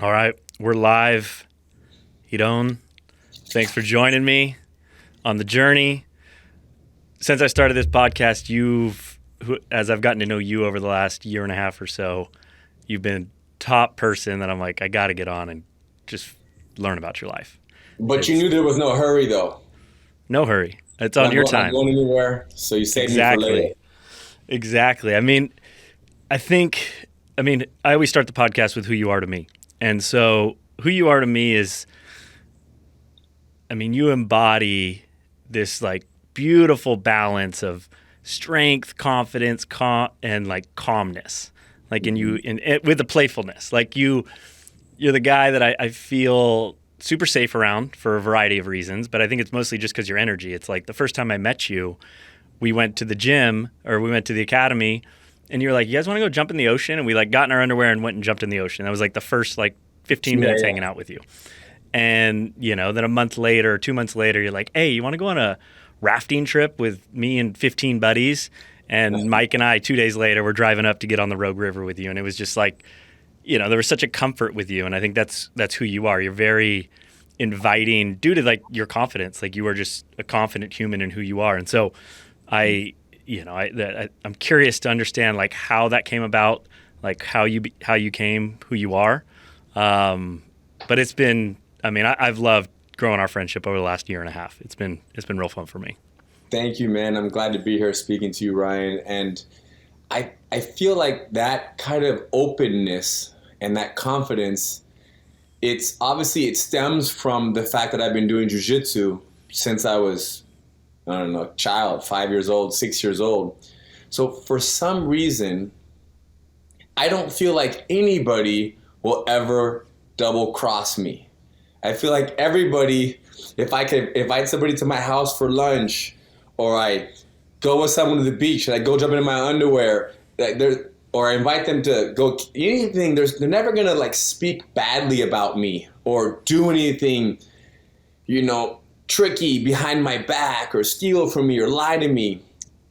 All right, we're live. Hidon, thanks for joining me on the journey. Since I started this podcast, as I've gotten to know you over the last year and a half or so, you've been top person that I'm like, I got to get on and just learn about your life. But you knew there was no hurry, though. No hurry. It's on your time. Not going anywhere, so you saved me for later. Exactly. I always start the podcast with who you are to me. And so who you are to me is, you embody this like beautiful balance of strength, confidence, and like calmness, like with the playfulness. Like you're the guy that I feel super safe around for a variety of reasons, but I think it's mostly just because your energy. It's like the first time I met you, we went to the gym or we went to the academy, and you were like, "You guys want to go jump in the ocean?" And we like got in our underwear and went and jumped in the ocean. That was like the first 15 minutes hanging out with you. And then a month later, 2 months later, you're like, "Hey, you want to go on a rafting trip with me and 15 buddies?" And Mike and I, 2 days later, were driving up to get on the Rogue River with you. And it was just like, there was such a comfort with you. And I think that's who you are. You're very inviting due to like your confidence. Like you are just a confident human in who you are. And so I'm curious to understand like how that came about, like how you came who you are. But it's been, I've loved growing our friendship over the last year and a half. It's been real fun for me. Thank you, man. I'm glad to be here speaking to you, Ryan. And I feel like that kind of openness and that confidence, it stems from the fact that I've been doing Jiu Jitsu since I was, a child, 5 years old, 6 years old. So for some reason, I don't feel like anybody will ever double cross me. I feel like everybody, if I could invite somebody to my house for lunch, or I go with someone to the beach and I go jump into my underwear, or I invite them to go anything, they're never gonna like speak badly about me or do anything, tricky behind my back or steal from me or lie to me.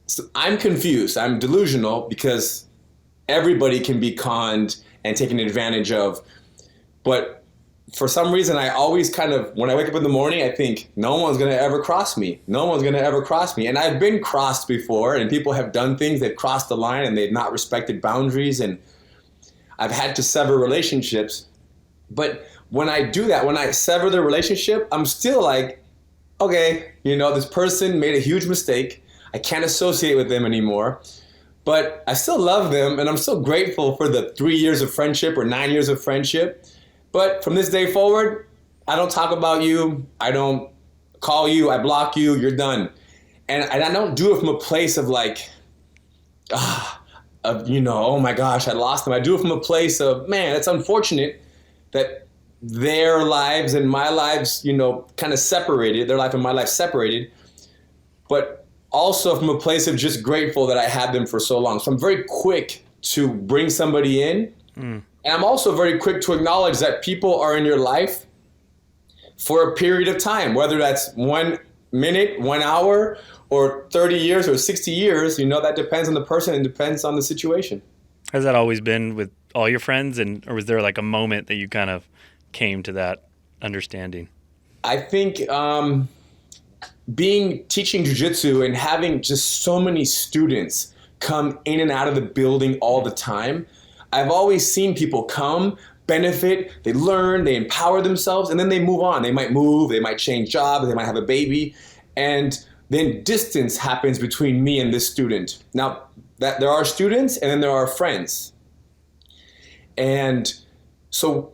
So I'm confused. I'm delusional because everybody can be conned and taken advantage of. But for some reason, I always when I wake up in the morning, I think no one's going to ever cross me. No one's going to ever cross me. And I've been crossed before, and people have done things. They've crossed the line and they've not respected boundaries. And I've had to sever relationships. But when I do that, when I sever the relationship, I'm still like, okay, this person made a huge mistake. I can't associate with them anymore. But I still love them, and I'm still grateful for the 3 years of friendship or 9 years of friendship. But from this day forward, I don't talk about you. I don't call you. I block you. You're done. And I don't do it from a place of like, oh my gosh, I lost them. I do it from a place of, man, it's unfortunate that their lives and my lives, kind of separated, their life and my life separated. But also from a place of just grateful that I had them for so long. So I'm very quick to bring somebody in. And I'm also very quick to acknowledge that people are in your life for a period of time, whether that's 1 minute, 1 hour, or 30 years or 60 years. That depends on the person and depends on the situation. Has that always been with all your friends, or was there like a moment that you kind of came to that understanding? I think teaching jiu-jitsu and having just so many students come in and out of the building all the time, I've always seen people come, benefit, they learn, they empower themselves, and then they move on. They might move, they might change jobs, they might have a baby, and then distance happens between me and this student. Now, that there are students and then there are friends. And so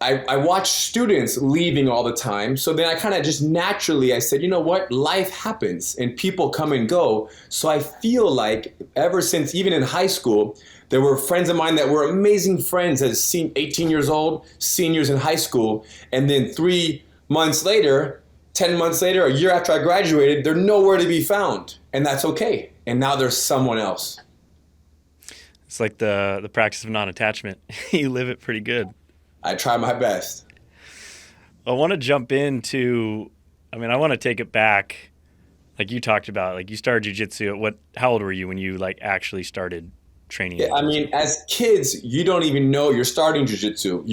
I watch students leaving all the time. So then I kind of just naturally, I said, you know what? Life happens and people come and go. So I feel like ever since, even in high school, there were friends of mine that were amazing friends as 18 years old, seniors in high school. And then 3 months later, 10 months later, a year after I graduated, they're nowhere to be found. And that's okay. And now there's someone else. It's like the practice of non-attachment. You live it pretty good. I try my best. I want to jump into, I want to take it back. Like you talked about, like you started jiu-jitsu. How old were you when you like actually started training? Yeah, as kids, you don't even know you're starting jiu-jitsu.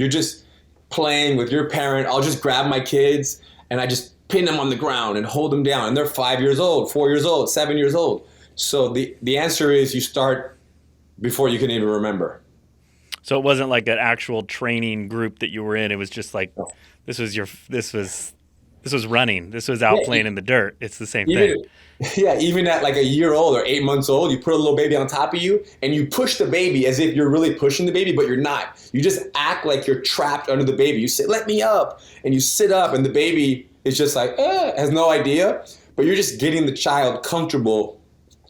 playing with your parent, I'll just grab my kids and I just pin them on the ground and hold them down. And they're 5 years old, 4 years old, 7 years old. So the answer is you start before you can even remember. So it wasn't like an actual training group that you were in. It was just like, this was running. This was out playing in the dirt. It's the same thing. Yeah, even at like a year old or 8 months old, you put a little baby on top of you and you push the baby as if you're really pushing the baby, but you're not. You just act like you're trapped under the baby. You say, let me up. And you sit up and the baby is just like, has no idea. But you're just getting the child comfortable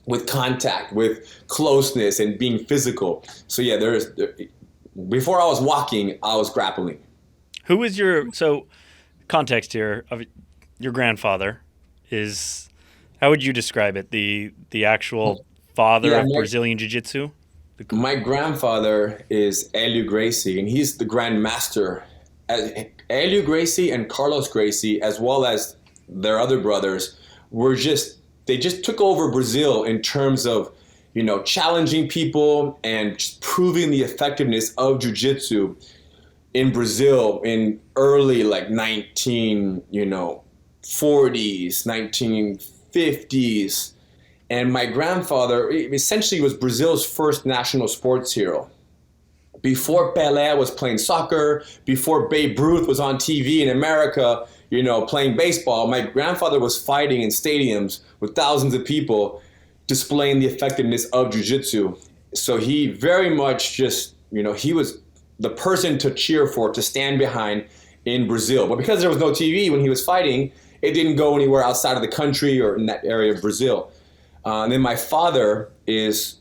with contact, with closeness and being physical. So yeah, before I was walking, I was grappling. Who was context here of your grandfather is, how would you describe it? The actual father of Brazilian Jiu-Jitsu? My grandfather is Helio Gracie, and he's the Grand Master. Helio Gracie and Carlos Gracie, as well as their other brothers, they just took over Brazil in terms of, challenging people and just proving the effectiveness of Jiu-Jitsu in Brazil in early 1940s, 1950s. And my grandfather essentially was Brazil's first national sports hero. Before Pelé was playing soccer, before Babe Ruth was on TV in America, playing baseball, my grandfather was fighting in stadiums with thousands of people displaying the effectiveness of Jiu-Jitsu. So he very much just, he was the person to cheer for, to stand behind in Brazil. But because there was no TV when he was fighting, it didn't go anywhere outside of the country or in that area of Brazil. And then my father is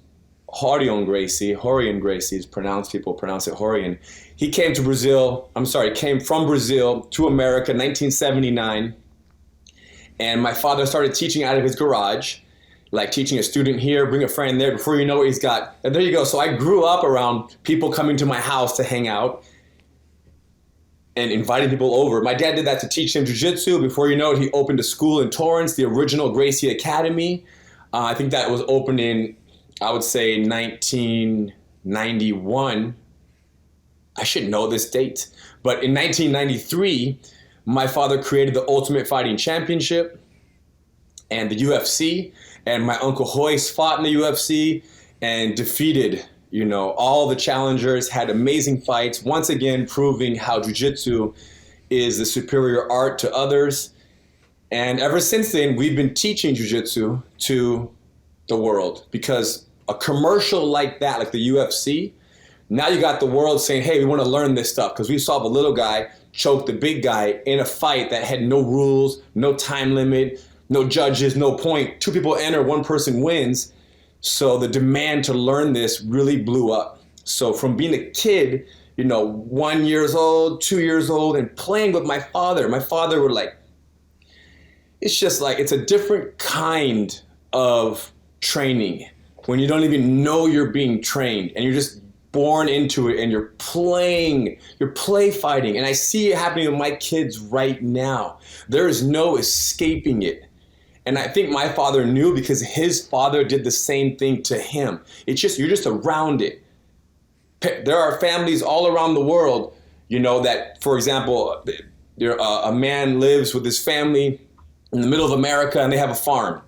Rorion Gracie. Rorion Gracie is pronounced, people pronounce it Rorion. He came from Brazil to America in 1979. And my father started teaching out of his garage, like teaching a student here, bring a friend there. Before you know it, and there you go. So I grew up around people coming to my house to hang out and inviting people over. My dad did that to teach him Jiu-Jitsu. Before you know it, he opened a school in Torrance, the original Gracie Academy. I think that was opened in, I would say, 1991. I should know this date. But in 1993, my father created the Ultimate Fighting Championship and the UFC. And my Uncle Royce fought in the UFC and defeated, all the challengers, had amazing fights, once again proving how Jiu-Jitsu is the superior art to others. And ever since then, we've been teaching Jiu-Jitsu to the world, because a commercial like that, like the UFC, now you got the world saying, hey, we want to learn this stuff, because we saw the little guy choke the big guy in a fight that had no rules, no time limit, no judges, no point. 2 people enter, 1 person wins. So the demand to learn this really blew up. So from being a kid, 1 year old, 2 years old, and playing with my father were like, it's just like, it's a different kind of training when you don't even know you're being trained and you're just born into it and you're play fighting. And I see it happening with my kids right now. There is no escaping it. And I think my father knew, because his father did the same thing to him. It's just, you're just around it. There are families all around the world, that, for example, a man lives with his family in the middle of America and they have a farm.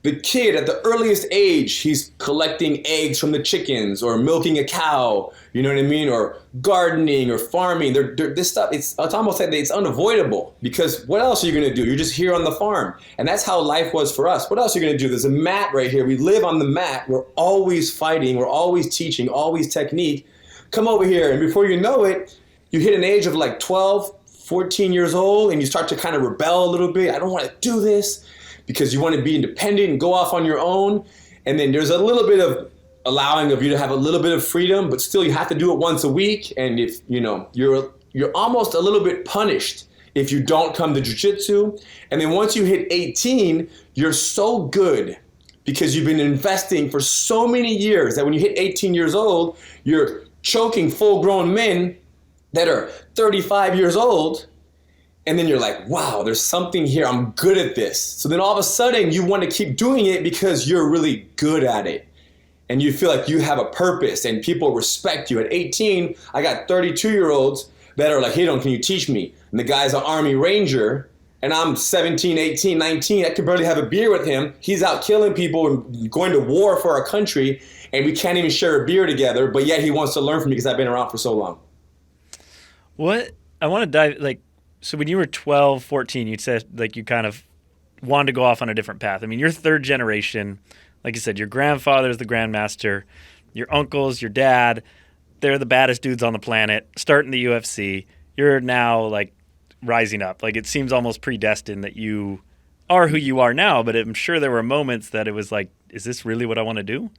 The kid, at the earliest age, he's collecting eggs from the chickens or milking a cow, or gardening or farming. This stuff, it's almost like it's unavoidable, because what else are you going to do? You're just here on the farm. And that's how life was for us. What else are you going to do? There's a mat right here. We live on the mat. We're always fighting. We're always teaching, always technique. Come over here. And before you know it, you hit an age of like 12, 14 years old, and you start to kind of rebel a little bit. I don't want to do this, because you want to be independent and go off on your own. And then there's a little bit of allowing of you to have a little bit of freedom, but still you have to do it once a week. And if, you're almost a little bit punished if you don't come to Jiu-Jitsu. And then once you hit 18, you're so good because you've been investing for so many years that when you hit 18 years old, you're choking full-grown men that are 35 years old. And then you're like, wow, there's something here. I'm good at this. So then all of a sudden you want to keep doing it because you're really good at it. And you feel like you have a purpose and people respect you. At 18, I got 32-year-olds that are like, hey, can you teach me? And the guy's an Army Ranger, and I'm 17, 18, 19. I could barely have a beer with him. He's out killing people and going to war for our country, and we can't even share a beer together, but yet he wants to learn from me because I've been around for so long. What I want to dive, like, so when you were 12, 14, you said like you kind of wanted to go off on a different path. I mean, you're third generation. Like you said, your grandfather's the grandmaster, your uncles, your dad, they're the baddest dudes on the planet, starting the UFC. You're now like rising up. Like, it seems almost predestined that you are who you are now, but I'm sure there were moments that it was like, is this really what I want to do?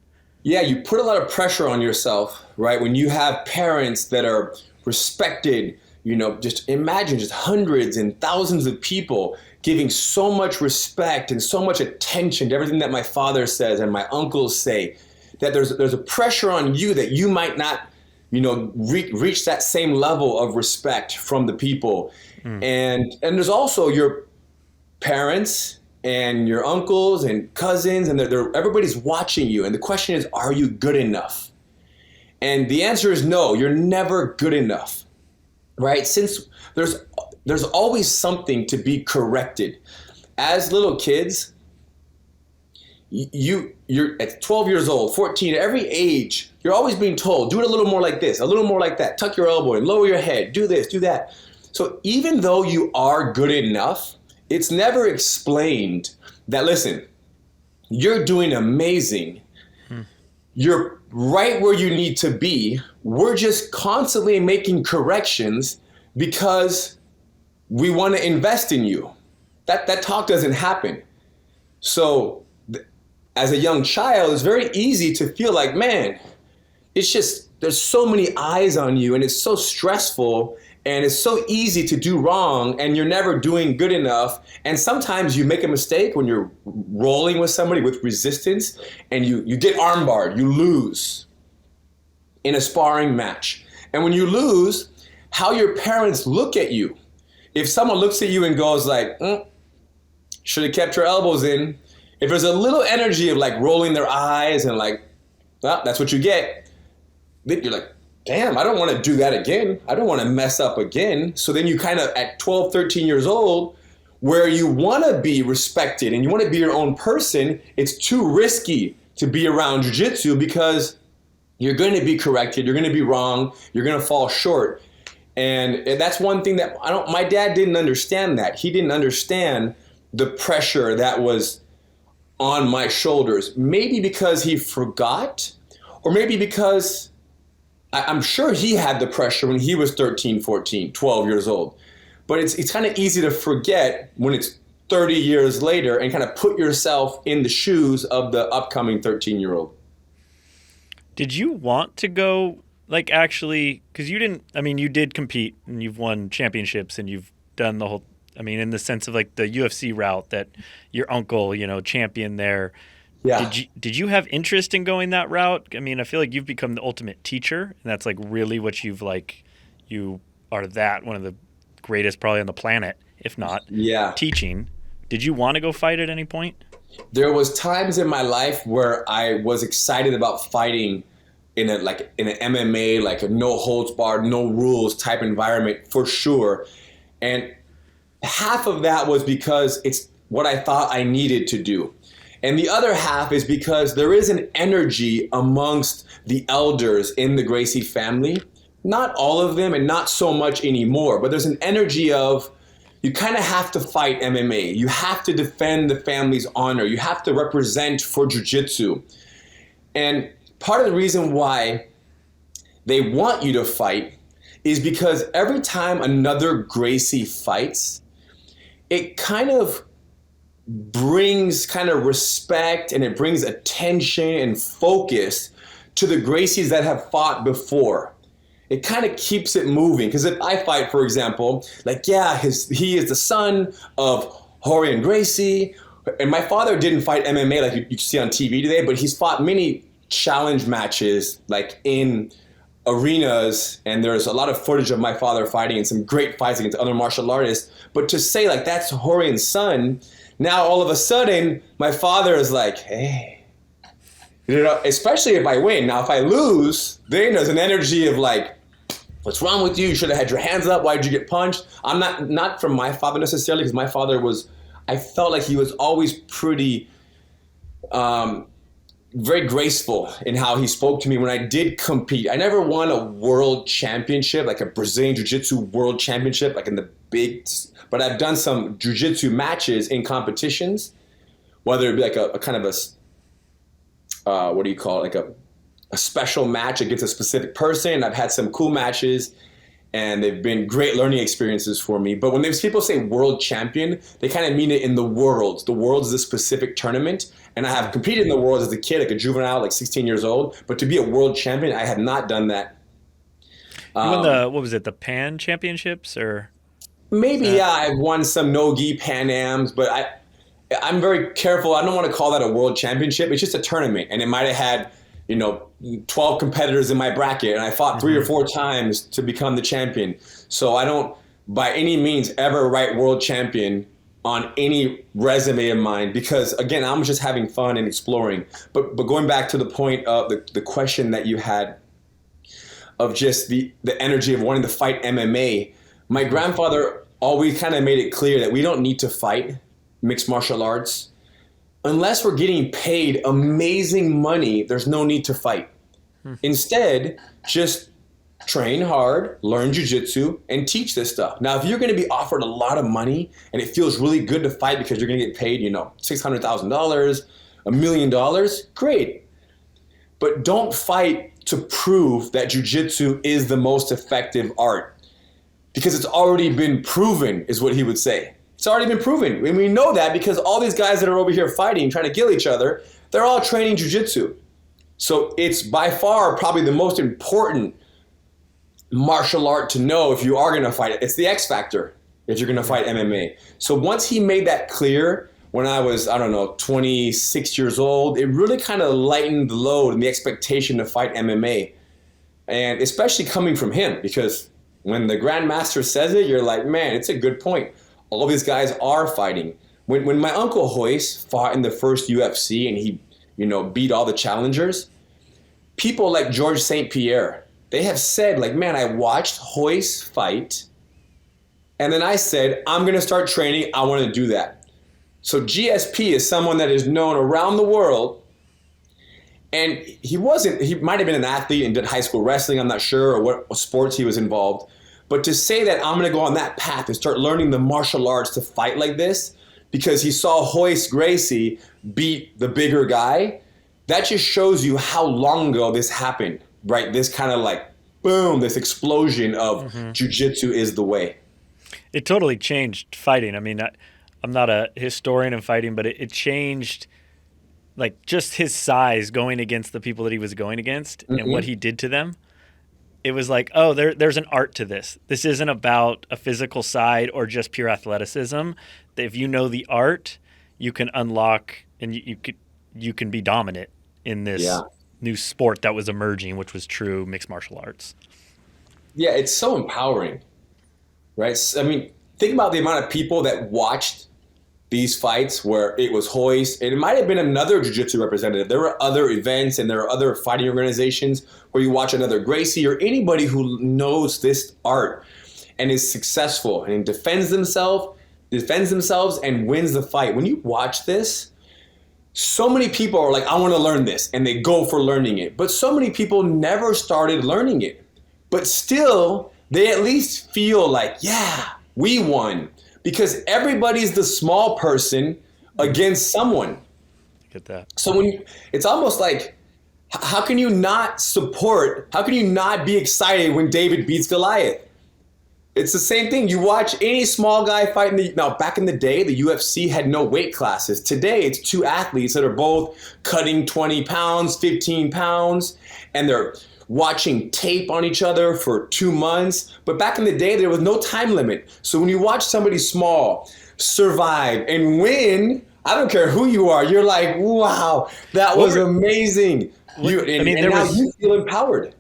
Yeah, you put a lot of pressure on yourself, right? When you have parents that are respected, just imagine just hundreds and thousands of people giving so much respect and so much attention to everything that my father says and my uncles say, that there's a pressure on you that you might not, reach that same level of respect from the people. And there's also your parents and your uncles and cousins, and everybody's watching you. And the question is, are you good enough? And the answer is no, you're never good enough, right? Since there's always something to be corrected. As little kids, you're at 12 years old, 14, every age, you're always being told, do it a little more like this, a little more like that, tuck your elbow in, lower your head, do this, do that. So even though you are good enough, it's never explained that, listen, you're doing amazing. You're right where you need to be. We're just constantly making corrections because we want to invest in you. That talk doesn't happen. So as a young child, it's very easy to feel like, man, it's just, there's so many eyes on you and it's so stressful and it's so easy to do wrong and you're never doing good enough. And sometimes you make a mistake when you're rolling with somebody with resistance and you get armbarred, you lose in a sparring match. And when you lose, how your parents look at you. If someone looks at you and goes like, should have kept your elbows in. If there's a little energy of like rolling their eyes and like, well, that's what you get. Then you're like, damn, I don't want to do that again. I don't want to mess up again. So then you kind of at 12, 13 years old, where you want to be respected and you want to be your own person, it's too risky to be around jiu-jitsu because you're going to be corrected. You're going to be wrong. You're going to fall short. And that's one thing that my dad didn't understand that. He didn't understand the pressure that was on my shoulders. Maybe because he forgot, or maybe because I'm sure he had the pressure when he was 13, 14, 12 years old. But it's kind of easy to forget when it's 30 years later and kind of put yourself in the shoes of the upcoming 13-year-old. Did you want to go, like, actually, because you did compete and you've won championships and you've done the whole, in the sense of like the UFC route that your uncle, championed there. Yeah. Did you have interest in going that route? I feel like you've become the ultimate teacher, and that's like really what you are one of the greatest probably on the planet, if not. Yeah. Teaching. Did you want to go fight at any point? There was times in my life where I was excited about fighting in an MMA, like a no holds barred, no rules type environment for sure. And half of that was because it's what I thought I needed to do. And the other half is because there is an energy amongst the elders in the Gracie family. Not all of them and not so much anymore, but there's an energy of you kind of have to fight MMA. You have to defend the family's honor. You have to represent for jiu-jitsu. And part of the reason why they want you to fight is because every time another Gracie fights, it kind of brings kind of respect and it brings attention and focus to the Gracies that have fought before. It kind of keeps it moving. Because if I fight, for example, he is the son of Rorion Gracie, and my father didn't fight MMA like you see on TV today, but he's fought many challenge matches like in arenas, and there's a lot of footage of my father fighting in some great fights against other martial artists. But to say like that's Rorion's son, now all of a sudden my father is like, hey, especially if I win. Now if I lose, then there's an energy of like, what's wrong with you? You should have had your hands up. Why did you get punched? I'm not from my father necessarily, because my father I felt like he was always pretty, very graceful in how he spoke to me when I did compete. I never won a world championship, like a Brazilian Jiu-Jitsu world championship, like in the big, but I've done some Jiu-Jitsu matches in competitions, whether it be like a kind of what do you call it? Like a special match against a specific person. I've had some cool matches, and they've been great learning experiences for me. But when people say world champion, they kind of mean it in the worlds. The worlds is a specific tournament, and I have competed in the worlds as a kid, like a juvenile, like 16 years old. But to be a world champion, I have not done that. You won what was it, the Pan Championships, or? Maybe, yeah, I've won some no-gi Pan Ams, but I'm very careful. I don't want to call that a world championship. It's just a tournament, and it might have had 12 competitors in my bracket, and I fought 3 or 4 times to become the champion. So I don't, by any means, ever write world champion on any resume of mine, because, again, I'm just having fun and exploring. But going back to the point of the question that you had of just the energy of wanting to fight MMA, my grandfather always kind of made it clear that we don't need to fight mixed martial arts. Unless we're getting paid amazing money, there's no need to fight. Instead, just train hard, learn jiu-jitsu, and teach this stuff. Now, if you're going to be offered a lot of money and it feels really good to fight because you're going to get paid, $600,000, $1 million, great. But don't fight to prove that jiu-jitsu is the most effective art, because it's already been proven, is what he would say. It's already been proven. And we know that because all these guys that are over here fighting, trying to kill each other, they're all training jiu-jitsu. So it's by far probably the most important martial art to know if you are going to fight it. It's the X factor if you're going to fight MMA. So once he made that clear when I was, 26 years old, it really kind of lightened the load and the expectation to fight MMA. And especially coming from him, because when the Grandmaster says it, you're like, man, it's a good point. All these guys are fighting. When my uncle Royce fought in the first UFC and he, beat all the challengers, people like Georges St. Pierre, they have said, like, man, I watched Royce fight, and then I said, I'm going to start training. I want to do that. So GSP is someone that is known around the world, and he might have been an athlete and did high school wrestling, I'm not sure, or what sports he was involved. But to say that I'm going to go on that path and start learning the martial arts to fight like this because he saw Royce Gracie beat the bigger guy, that just shows you how long ago this happened, right? This kind of like, boom, this explosion of jiu-jitsu is the way. It totally changed fighting. I mean, I'm not a historian of fighting, but it changed, like, just his size going against the people that he was going against and what he did to them. It was like, oh, there's an art to this. This isn't about a physical side or just pure athleticism. If you know the art, you can unlock and you can be dominant in this new sport that was emerging, which was true mixed martial arts. Yeah, it's so empowering, right? I mean, think about the amount of people that watched these fights where it was Royce, and it might have been another jiu-jitsu representative. There were other events and there are other fighting organizations where you watch another Gracie or anybody who knows this art and is successful and defends themselves and wins the fight. When you watch this, so many people are like, I want to learn this, and they go for learning it. But so many people never started learning it. But still, they at least feel like, yeah, we won. Because everybody's the small person against someone. Get that. So it's almost like, how can you not be excited when David beats Goliath? It's the same thing. You watch any small guy fighting. Now, back in the day, the UFC had no weight classes. Today, it's 2 athletes that are both cutting 20 pounds, 15 pounds, and they're watching tape on each other for 2 months. But back in the day, there was no time limit. So when you watch somebody small survive and win, I don't care who you are, you're like, wow, that was amazing. Now you feel empowered.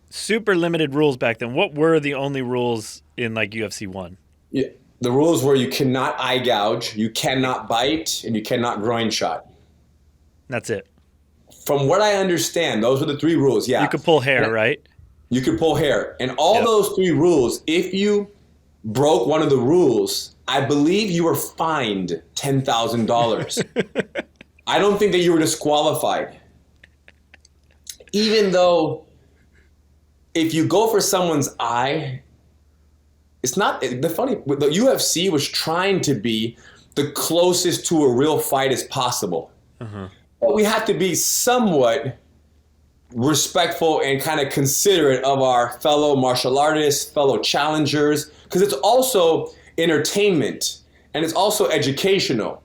Super limited rules back then. What were the only rules in like UFC 1? Yeah, the rules were you cannot eye gouge, you cannot bite, and you cannot groin shot. That's it. From what I understand, those were the 3 rules, yeah. You could pull hair, right? you could pull hair. And all those 3 rules, if you broke one of the rules, I believe you were fined $10,000. I don't think that you were disqualified. Even though if you go for someone's eye, it's not the UFC was trying to be the closest to a real fight as possible. But we have to be somewhat respectful and kind of considerate of our fellow martial artists, fellow challengers, because it's also entertainment and it's also educational.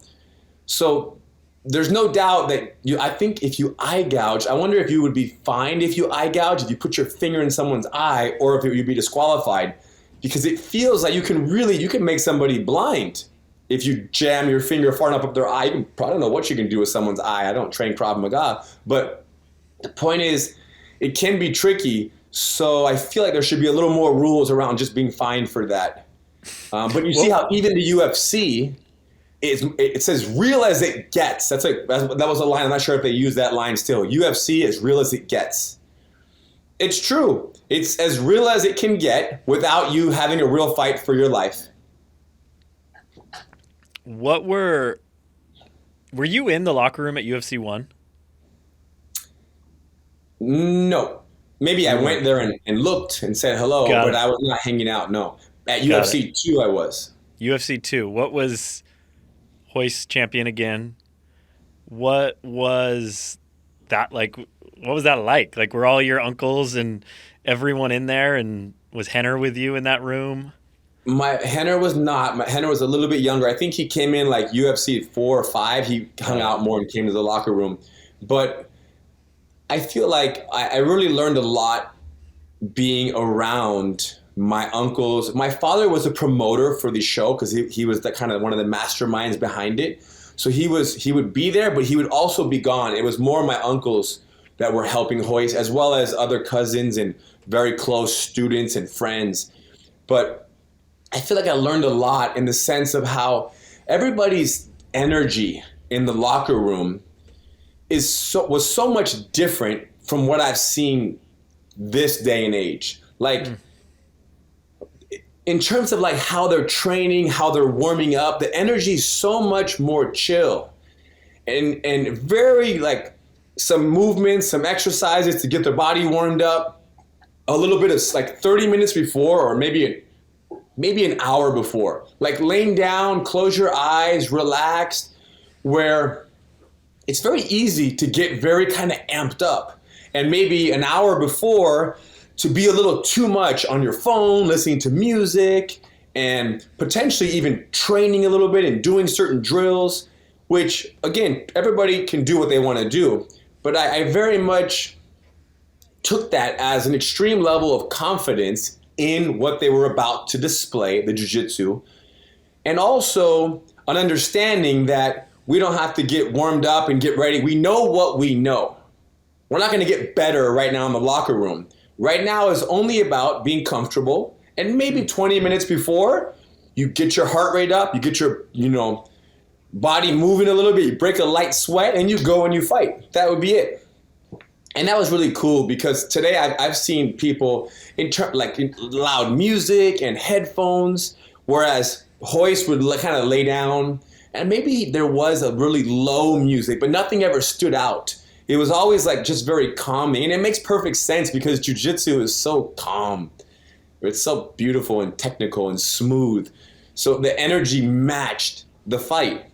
So there's no doubt that I think if you eye gouge, I wonder if you would be fined if you eye gouge, if you put your finger in someone's eye, or if you'd be disqualified, because it feels like you can make somebody blind. If you jam your finger far enough up their eye, I don't know what you can do with someone's eye. I don't train Krav Maga, but the point is, it can be tricky. So I feel like there should be a little more rules around just being fined for that. But you see how even the UFC, it says real as it gets. That was a line. I'm not sure if they use that line still. UFC is real as it gets. It's true. It's as real as it can get without you having a real fight for your life. Were you in the locker room at UFC 1? No. Maybe I went there and looked and said hello, but I was not hanging out, no. At UFC 2 I was. UFC 2. What was Royce champion again? What was that like? What was that like? Like, were all your uncles and everyone in there, and was Henner with you in that room? Henner was not. Henner was a little bit younger. I think he came in like UFC 4 or 5. He hung out more and came to the locker room. But I feel like I really learned a lot being around my uncles. My father was a promoter for the show because he was the kind of one of the masterminds behind it. So he would be there, but he would also be gone. It was more my uncles that were helping Royce, as well as other cousins and very close students and friends. But I feel like I learned a lot in the sense of how everybody's energy in the locker room was so much different from what I've seen this day and age. Like, in terms of like how they're training, how they're warming up, the energy is so much more chill and very like some movements, some exercises to get their body warmed up, a little bit of like 30 minutes before, or maybe an hour before, like laying down, close your eyes, relaxed, where it's very easy to get very kind of amped up. And maybe an hour before to be a little too much on your phone, listening to music, and potentially even training a little bit and doing certain drills, which again, everybody can do what they want to do. But I very much took that as an extreme level of confidence in what they were about to display, the jiu-jitsu, and also an understanding that we don't have to get warmed up and get ready. We know what we know. We're not going to get better right now in the locker room. Right now is only about being comfortable, and maybe 20 minutes before, you get your heart rate up, you get your, body moving a little bit, you break a light sweat, and you go and you fight. That would be it. And that was really cool because today I've seen people in loud music and headphones, whereas Royce would kind of lay down, and maybe there was a really low music, but nothing ever stood out. It was always like just very calming, and it makes perfect sense because jiu-jitsu is so calm. It's so beautiful and technical and smooth. So the energy matched the fight.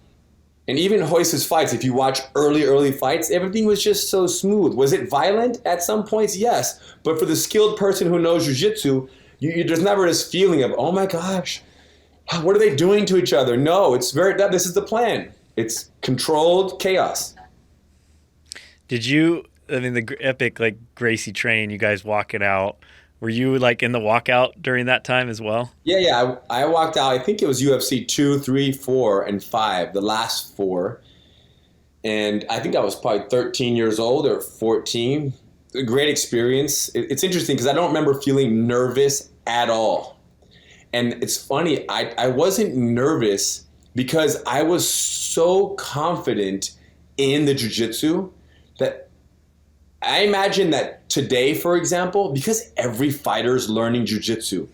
And even Royce's fights, if you watch early fights, everything was just so smooth. Was it violent at some points? Yes. But for the skilled person who knows jiu-jitsu, there's never this feeling of, oh my gosh, what are they doing to each other? No, this is the plan. It's controlled chaos. The epic like Gracie train, you guys walking out, were you like in the walkout during that time as well? Yeah. I walked out. I think it was UFC 2, 3, 4, and 5, the last 4. And I think I was probably 13 years old or 14. A great experience. It's interesting because I don't remember feeling nervous at all. And it's funny, I wasn't nervous because I was so confident in the jiu-jitsu that I imagine that today, for example, because every fighter is learning jiu-jitsu,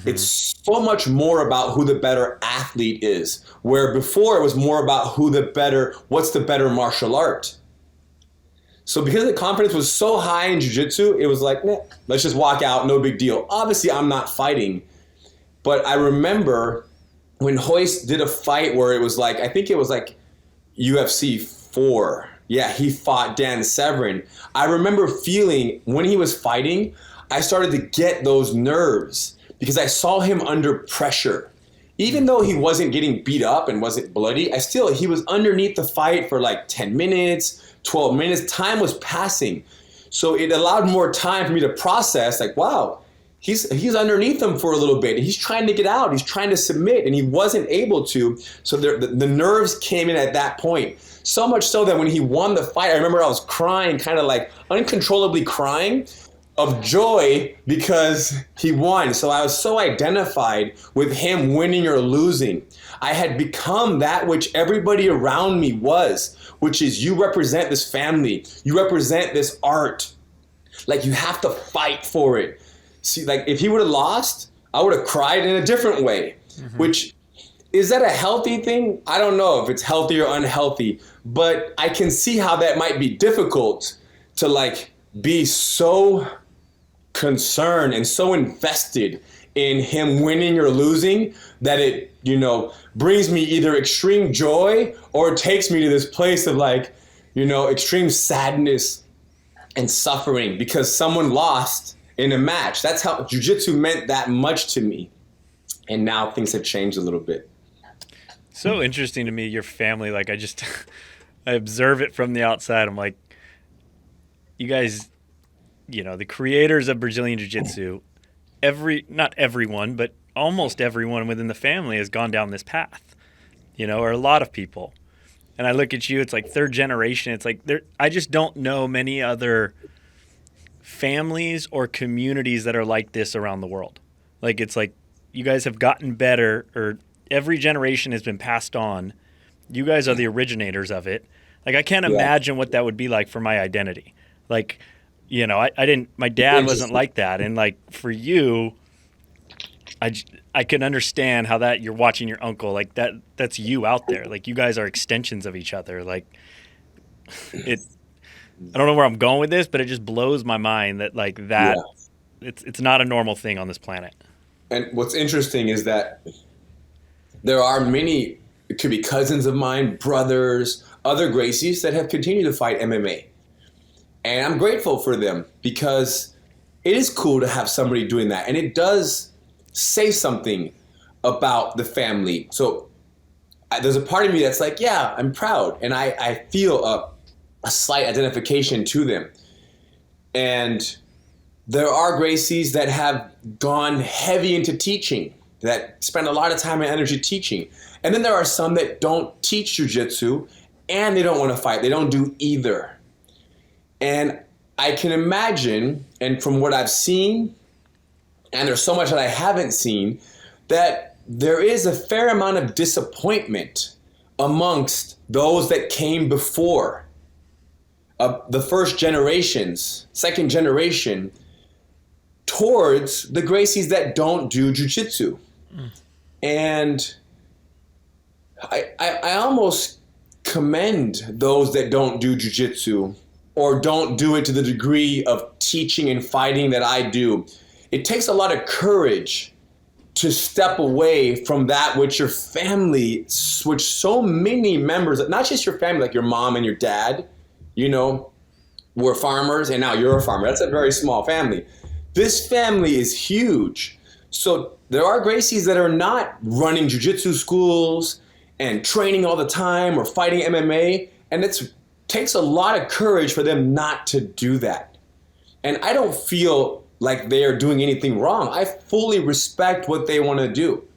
it's so much more about who the better athlete is, where before it was more about what's the better martial art. So because the confidence was so high in jiu-jitsu, it was like, nah, let's just walk out, no big deal. Obviously, I'm not fighting, but I remember when Royce did a fight where it was like, I think it was like UFC 4. Yeah, he fought Dan Severn. I remember feeling when he was fighting, I started to get those nerves because I saw him under pressure. Even though he wasn't getting beat up and wasn't bloody, he was underneath the fight for like 10 minutes, 12 minutes. Time was passing. So it allowed more time for me to process, like, wow, he's underneath him for a little bit. He's trying to get out. He's trying to submit, and he wasn't able to. So the nerves came in at that point. So much so that when he won the fight, I remember I was crying, kind of like uncontrollably crying of joy because he won. So I was so identified with him winning or losing. I had become that which everybody around me was, which is you represent this family. You represent this art. Like, you have to fight for it. See, like, if he would have lost, I would have cried in a different way, which, is that a healthy thing? I don't know if it's healthy or unhealthy, but I can see how that might be difficult to like be so concerned and so invested in him winning or losing that it, brings me either extreme joy or it takes me to this place of like, extreme sadness and suffering because someone lost in a match. That's how jiu-jitsu meant that much to me. And now things have changed a little bit. So interesting to me, your family. Like, I observe it from the outside. I'm like, you guys, the creators of Brazilian Jiu-Jitsu, not everyone, but almost everyone within the family has gone down this path, or a lot of people. And I look at you, it's like third generation. It's like I just don't know many other families or communities that are like this around the world. Like, it's like you guys have gotten better, or every generation has been passed on. You guys are the originators of it. Like, I can't imagine what that would be like for my identity. Like, I didn't, my dad wasn't like that. And like, for you, I can understand how that you're watching your uncle, like that's you out there. Like, you guys are extensions of each other. Like, I don't know where I'm going with this, but it just blows my mind that like that it's not a normal thing on this planet. And what's interesting is that there are many, it could be cousins of mine, brothers, other Gracies that have continued to fight MMA. And I'm grateful for them because it is cool to have somebody doing that. And it does say something about the family. So there's a part of me that's like, yeah, I'm proud. And I feel a slight identification to them. And there are Gracies that have gone heavy into teaching, that spend a lot of time and energy teaching. And then there are some that don't teach jiu-jitsu and they don't want to fight. They don't do either. And I can imagine, and from what I've seen, and there's so much that I haven't seen, that there is a fair amount of disappointment amongst those that came before. The first generations, second generation, towards the Gracies that don't do jiu-jitsu. And I almost commend those that don't do jiu-jitsu or don't do it to the degree of teaching and fighting that I do. It takes a lot of courage to step away from that which your family, which so many members, not just your family, like your mom and your dad, were farmers and now you're a farmer. That's a very small family. This family is huge. So there are Gracies that are not running jiu-jitsu schools and training all the time or fighting MMA. And it takes a lot of courage for them not to do that. And I don't feel like they are doing anything wrong. I fully respect what they want to do.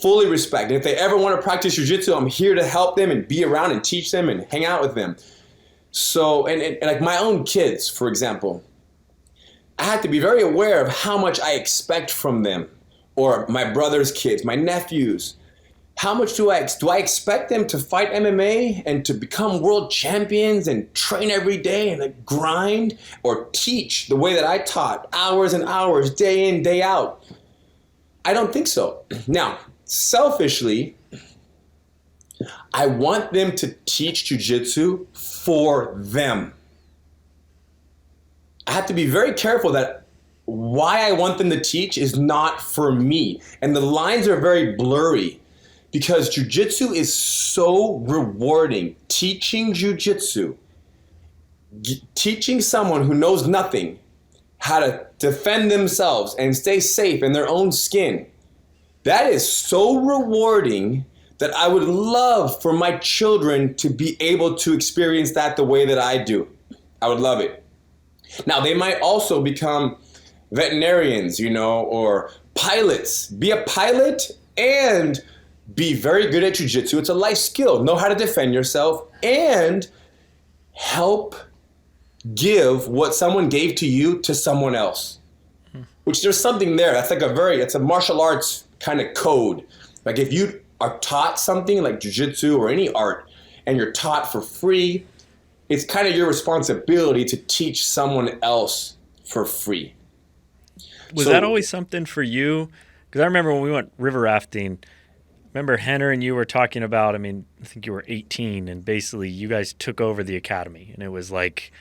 Fully respect. And if they ever want to practice jiu-jitsu, I'm here to help them and be around and teach them and hang out with them. So, and like my own kids, for example, I have to be very aware of how much I expect from them, or my brother's kids, my nephews, how much do I expect them to fight MMA and to become world champions and train every day and like grind, or teach the way that I taught, hours and hours, day in, day out? I don't think so. Now, selfishly, I want them to teach jiu-jitsu for them. I have to be very careful that why I want them to teach is not for me. And the lines are very blurry because jiu-jitsu is so rewarding. Teaching jiu-jitsu, teaching someone who knows nothing how to defend themselves and stay safe in their own skin, that is so rewarding that I would love for my children to be able to experience that the way that I do. I would love it. Now, they might also become veterinarians, or pilots. Be a pilot and be very good at jiu-jitsu. It's a life skill. Know how to defend yourself and help give what someone gave to you to someone else. Which there's something there. That's like it's a martial arts kind of code. Like if you are taught something like jiu-jitsu or any art and you're taught for free, it's kind of your responsibility to teach someone else for free. Was that always something for you? Because I remember when we went river rafting, remember Rener and you were talking about, I think you were 18 and basically you guys took over the academy and it was like,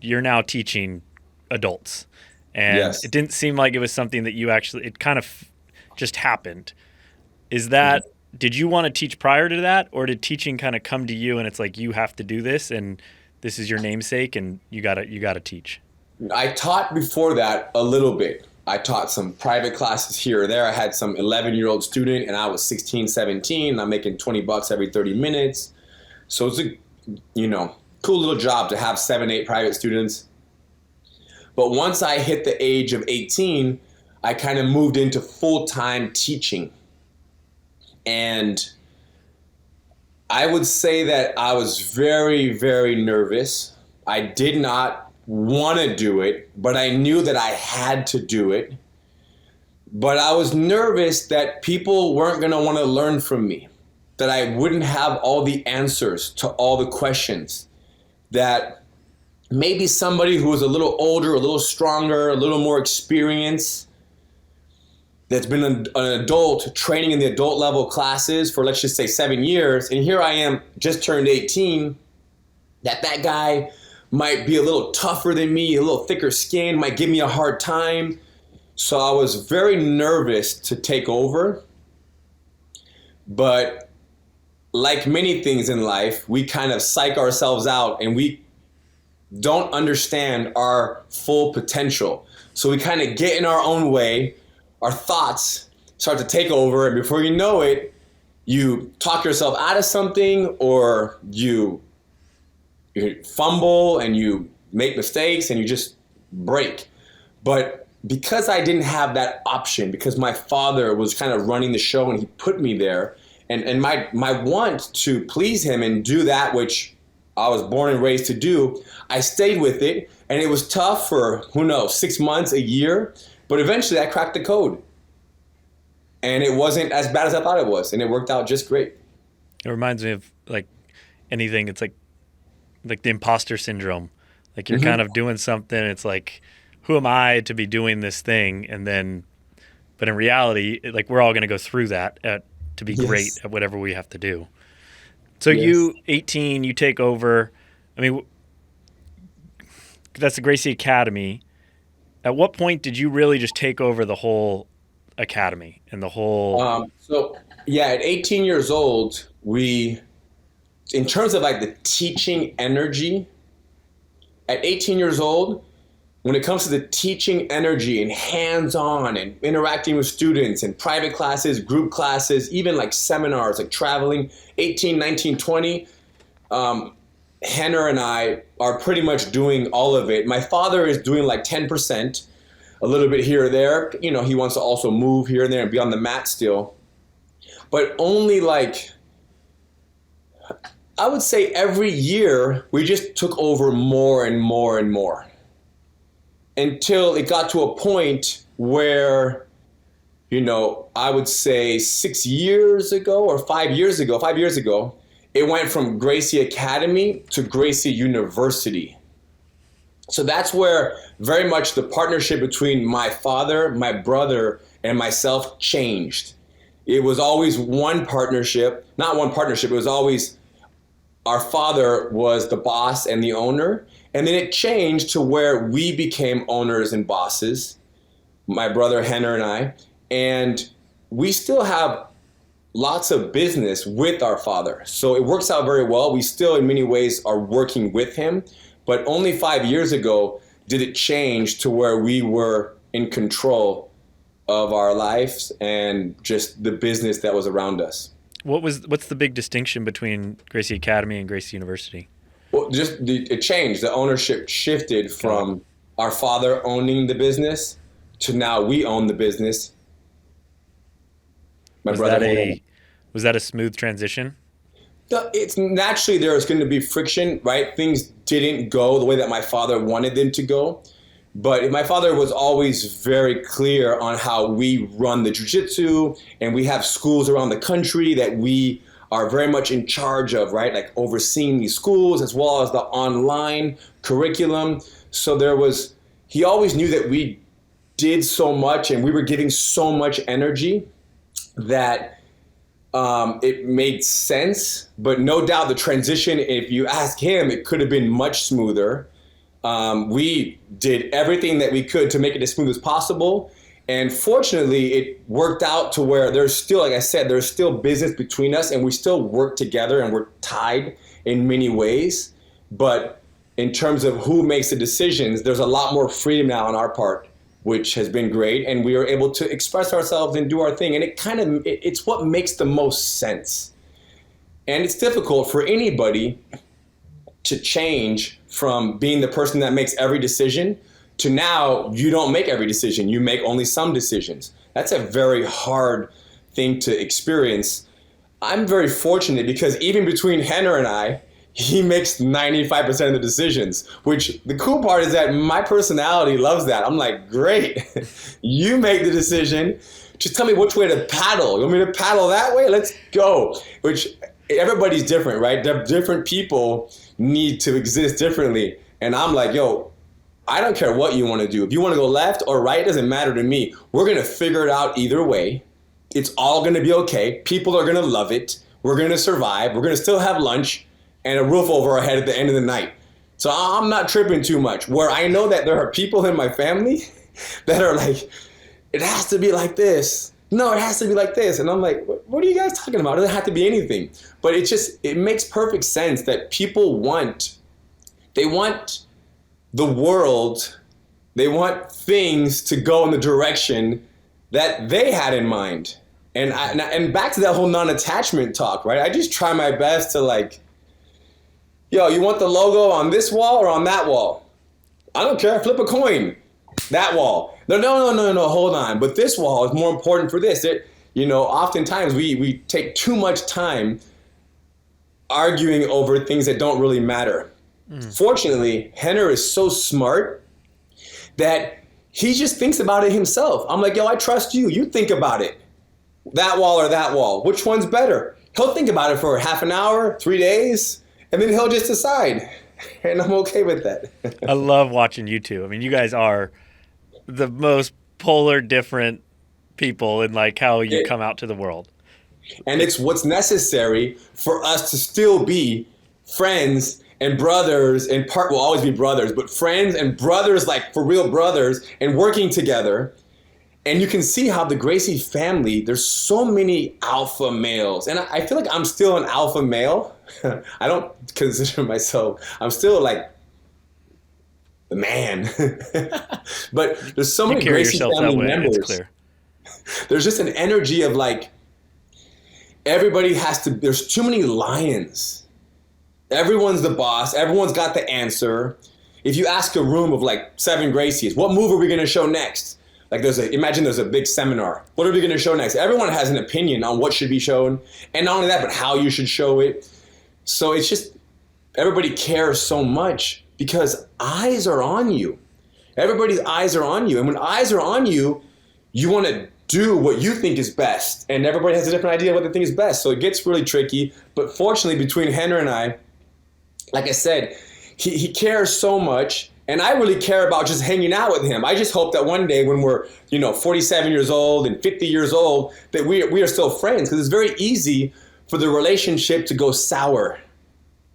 you're now teaching adults. And yes. It didn't seem like it was something that you actually, it kind of just happened. Is that, did you want to teach prior to that, or did teaching kind of come to you and it's like, you have to do this and this is your namesake and you gotta teach? I taught before that a little bit. I taught some private classes here or there. I had some 11-year-old student and I was 16, 17. And I'm making $20 every 30 minutes. So it's a, cool little job to have 7, 8 private students. But once I hit the age of 18, I kind of moved into full-time teaching. And I would say that I was very, very nervous. I did not want to do it, but I knew that I had to do it. But I was nervous that people weren't going to want to learn from me, that I wouldn't have all the answers to all the questions, that maybe somebody who was a little older, a little stronger, a little more experienced, that's been an adult training in the adult level classes for, let's just say, 7 years, and here I am, just turned 18, that guy might be a little tougher than me, a little thicker skin, might give me a hard time. So I was very nervous to take over. But like many things in life, we kind of psych ourselves out and we don't understand our full potential. So we kind of get in our own way. Our thoughts start to take over, and before you know it, you talk yourself out of something, or you fumble and you make mistakes and you just break. But because I didn't have that option, because my father was kind of running the show and he put me there, and my want to please him and do that which I was born and raised to do, I stayed with it. And it was tough for, 6 months, a year. But eventually I cracked the code. And it wasn't as bad as I thought it was. And it worked out just great. It reminds me of like anything. It's like the imposter syndrome. Like you're kind of doing something. It's like, who am I to be doing this thing? And then, but in reality, like we're all going to go through that to be great at whatever we have to do. So you, 18, you take over. That's the Gracie Academy. At what point did you really just take over the whole academy and the whole? At 18 years old, in terms of like the teaching energy, at 18 years old, when it comes to the teaching energy and hands-on and interacting with students and private classes, group classes, even like seminars, like traveling, 18, 19, 20, Rener and I are pretty much doing all of it. My father is doing like 10%, a little bit here or there. He wants to also move here and there and be on the mat still. But only like, I would say every year, we just took over more and more and more. Until it got to a point where, I would say 6 years ago or 5 years ago, it went from Gracie Academy to Gracie University. So that's where very much the partnership between my father, my brother, and myself changed. It was always one partnership, not one partnership, it was always our father was the boss and the owner. And then it changed to where we became owners and bosses, my brother Rener and I. And we still have lots of business with our father. So it works out very well. We still, in many ways, are working with him. But only 5 years ago did it change to where we were in control of our lives and just the business that was around us. What's the big distinction between Gracie Academy and Gracie University? Well, it changed. The ownership shifted from our father owning the business to now we own the business. Was that a smooth transition? It's naturally there's going to be friction, right? Things didn't go the way that my father wanted them to go. But my father was always very clear on how we run the Jiu Jitsu, and we have schools around the country that we are very much in charge of, right? Like overseeing these schools as well as the online curriculum. So he always knew that we did so much and we were giving so much energy that it made sense. But no doubt the transition, if you ask him, it could have been much smoother. We did everything that we could to make it as smooth as possible. And fortunately, it worked out to where there's still, like I said, there's still business between us and we still work together and we're tied in many ways. But in terms of who makes the decisions, there's a lot more freedom now on our part, which has been great. And we are able to express ourselves and do our thing. And it's what makes the most sense. And it's difficult for anybody to change from being the person that makes every decision to now you don't make every decision. You make only some decisions. That's a very hard thing to experience. I'm very fortunate because even between Rener and I, he makes 95% of the decisions, which the cool part is that my personality loves that. I'm like, great, you make the decision. Just tell me which way to paddle. You want me to paddle that way? Let's go. Which everybody's different, right? Different people need to exist differently. And I'm like, yo, I don't care what you want to do. If you want to go left or right, it doesn't matter to me. We're going to figure it out either way. It's all going to be okay. People are going to love it. We're going to survive. We're going to still have lunch and a roof over our head at the end of the night. So I'm not tripping too much. Where I know that there are people in my family that are like, it has to be like this. No, it has to be like this. And I'm like, what are you guys talking about? It doesn't have to be anything. But it makes perfect sense that people want the world, they want things to go in the direction that they had in mind. And back to that whole non-attachment talk, right? I just try my best to like, yo, you want the logo on this wall or on that wall? I don't care, flip a coin. That wall. No, hold on. But this wall is more important for this. Oftentimes we take too much time arguing over things that don't really matter. Fortunately, Rener is so smart that he just thinks about it himself. I'm like, yo, I trust you. You think about it. That wall or that wall. Which one's better? He'll think about it for half an hour, 3 days, and then he'll just decide. And I'm okay with that. I love watching you two. I mean, you guys are the most polar different people in like how you come out to the world. And it's what's necessary for us to still be friends and brothers, and we'll always be brothers, but friends and brothers, like for real brothers, and working together. And you can see how the Gracie family, there's so many alpha males. And I feel like I'm still an alpha male. I don't consider myself, I'm still like the man. But there's so many Gracie family members. It's clear. There's just an energy of like, there's too many lions. Everyone's the boss. Everyone's got the answer. If you ask a room of like 7 Gracies, what move are we going to show next? Like imagine there's a big seminar. What are we going to show next? Everyone has an opinion on what should be shown. And not only that, but how you should show it. So it's just, everybody cares so much because eyes are on you. Everybody's eyes are on you. And when eyes are on you, you want to do what you think is best. And everybody has a different idea of what they think is best. So it gets really tricky. But fortunately, between Rener and I, like I said, he cares so much. And I really care about just hanging out with him. I just hope that one day when we're, 47 years old and 50 years old, that we are still friends. Because it's very easy for the relationship to go sour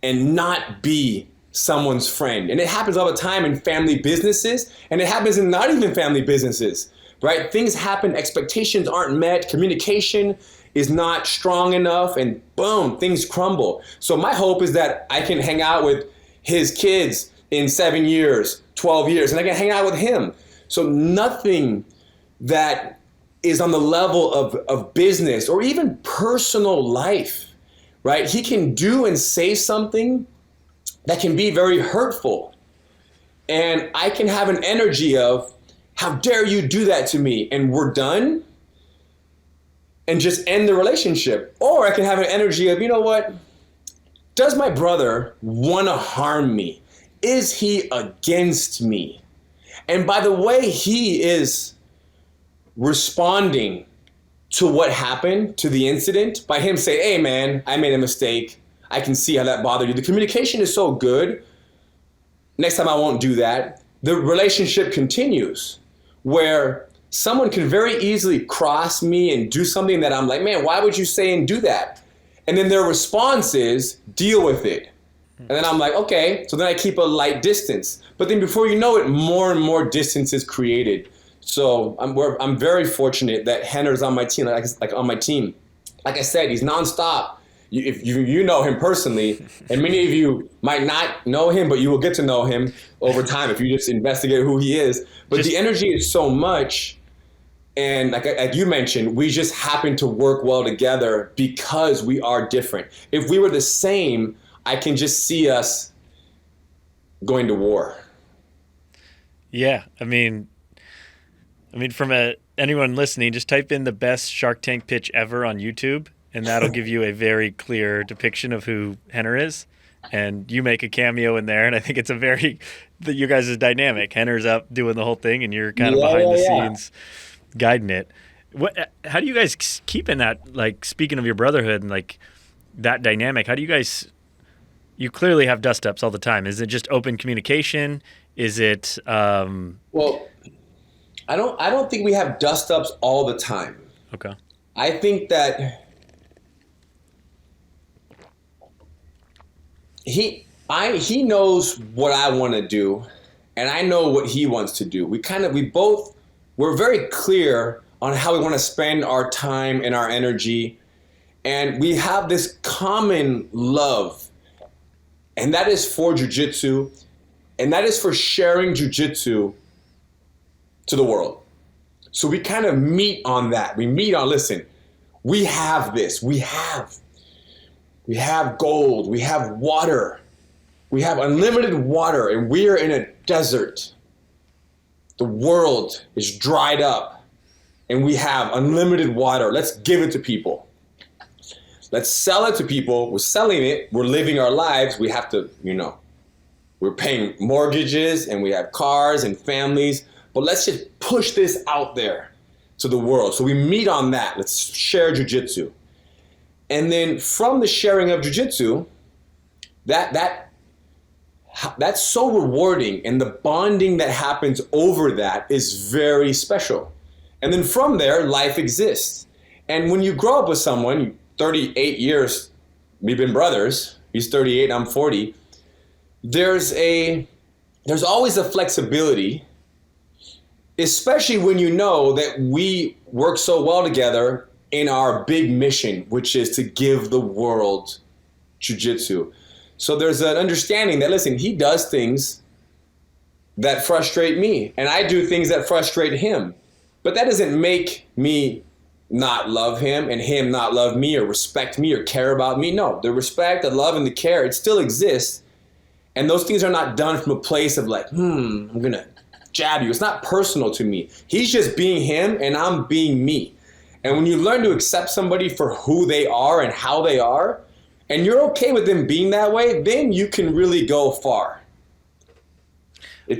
and not be someone's friend. And it happens all the time in family businesses, and it happens in not even family businesses, right? Things happen, expectations aren't met, communication is not strong enough, and boom, things crumble. So my hope is that I can hang out with his kids in 7 years, 12 years, and I can hang out with him. So nothing that is on the level of business or even personal life, right? He can do and say something that can be very hurtful. And I can have an energy of, how dare you do that to me? And we're done and just end the relationship. Or I can have an energy of, you know what? Does my brother want to harm me? Is he against me? And by the way he is responding to what happened, to the incident, by him saying, hey man, I made a mistake. I can see how that bothered you. The communication is so good. Next time I won't do that. The relationship continues, where someone can very easily cross me and do something that I'm like, man, why would you say and do that? And then their response is, deal with it. And then I'm like, okay. So then I keep a light distance. But then before you know it, more and more distance is created. So I'm very fortunate that Rener's on my team. Like on my team, like I said, he's nonstop. If you know him personally, and many of you might not know him, but you will get to know him over time if you just investigate who he is. But the energy is so much, and like you mentioned, we just happen to work well together because we are different. If we were the same, I can just see us going to war. Yeah, I mean, from anyone listening, just type in the best Shark Tank pitch ever on YouTube, and that'll give you a very clear depiction of who Rener is. And you make a cameo in there, and I think it's you guys' dynamic. Rener's up doing the whole thing, and you're kind of behind the scenes guiding it. How do you guys keep in that, like, speaking of your brotherhood and like that dynamic, how do you guys, you clearly have dust-ups all the time. Is it just open communication? Is it... Well, I don't think we have dust-ups all the time. Okay. I think that he knows what I want to do, and I know what he wants to do. We're very clear on how we want to spend our time and our energy, and we have this common love, and that is for jiu-jitsu, and that is for sharing jiu-jitsu to the world. So we kind of meet on that. We meet on, listen, we have this. We have gold. We have water. We have unlimited water, and we are in a desert. The world is dried up, and we have unlimited water. Let's give it to people. Let's sell it to people. We're selling it. We're living our lives. We have to, we're paying mortgages, and we have cars and families. But let's just push this out there to the world. So we meet on that. Let's share jiu-jitsu. And then from the sharing of jiu-jitsu, that's so rewarding, and the bonding that happens over that is very special. And then from there, life exists. And when you grow up with someone, 38 years, we've been brothers, he's 38, I'm 40, there's always a flexibility, especially when you know that we work so well together in our big mission, which is to give the world jiu-jitsu. So there's an understanding that, listen, he does things that frustrate me, and I do things that frustrate him. But that doesn't make me not love him and him not love me or respect me or care about me. No, the respect, the love, and the care, it still exists. And those things are not done from a place of like, I'm going to jab you. It's not personal to me. He's just being him, and I'm being me. And when you learn to accept somebody for who they are and how they are, and you're okay with them being that way, then you can really go far. Back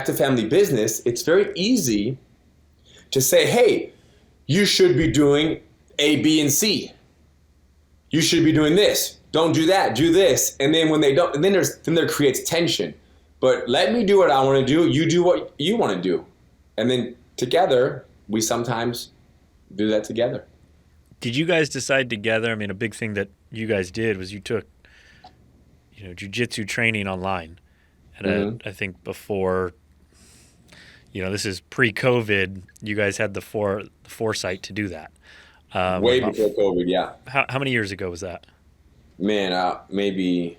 to family business, it's very easy to say, hey, you should be doing A, B, and C. You should be doing this. Don't do that. Do this. And then when they don't, and then there creates tension. But let me do what I want to do. You do what you want to do. And then together, we sometimes do that together. Did you guys decide together? I mean, a big thing that you guys did was you took, Jiu Jitsu training online. And I think before, this is pre-COVID, you guys had the foresight to do that. Way before COVID, yeah. How many years ago was that? Man, maybe,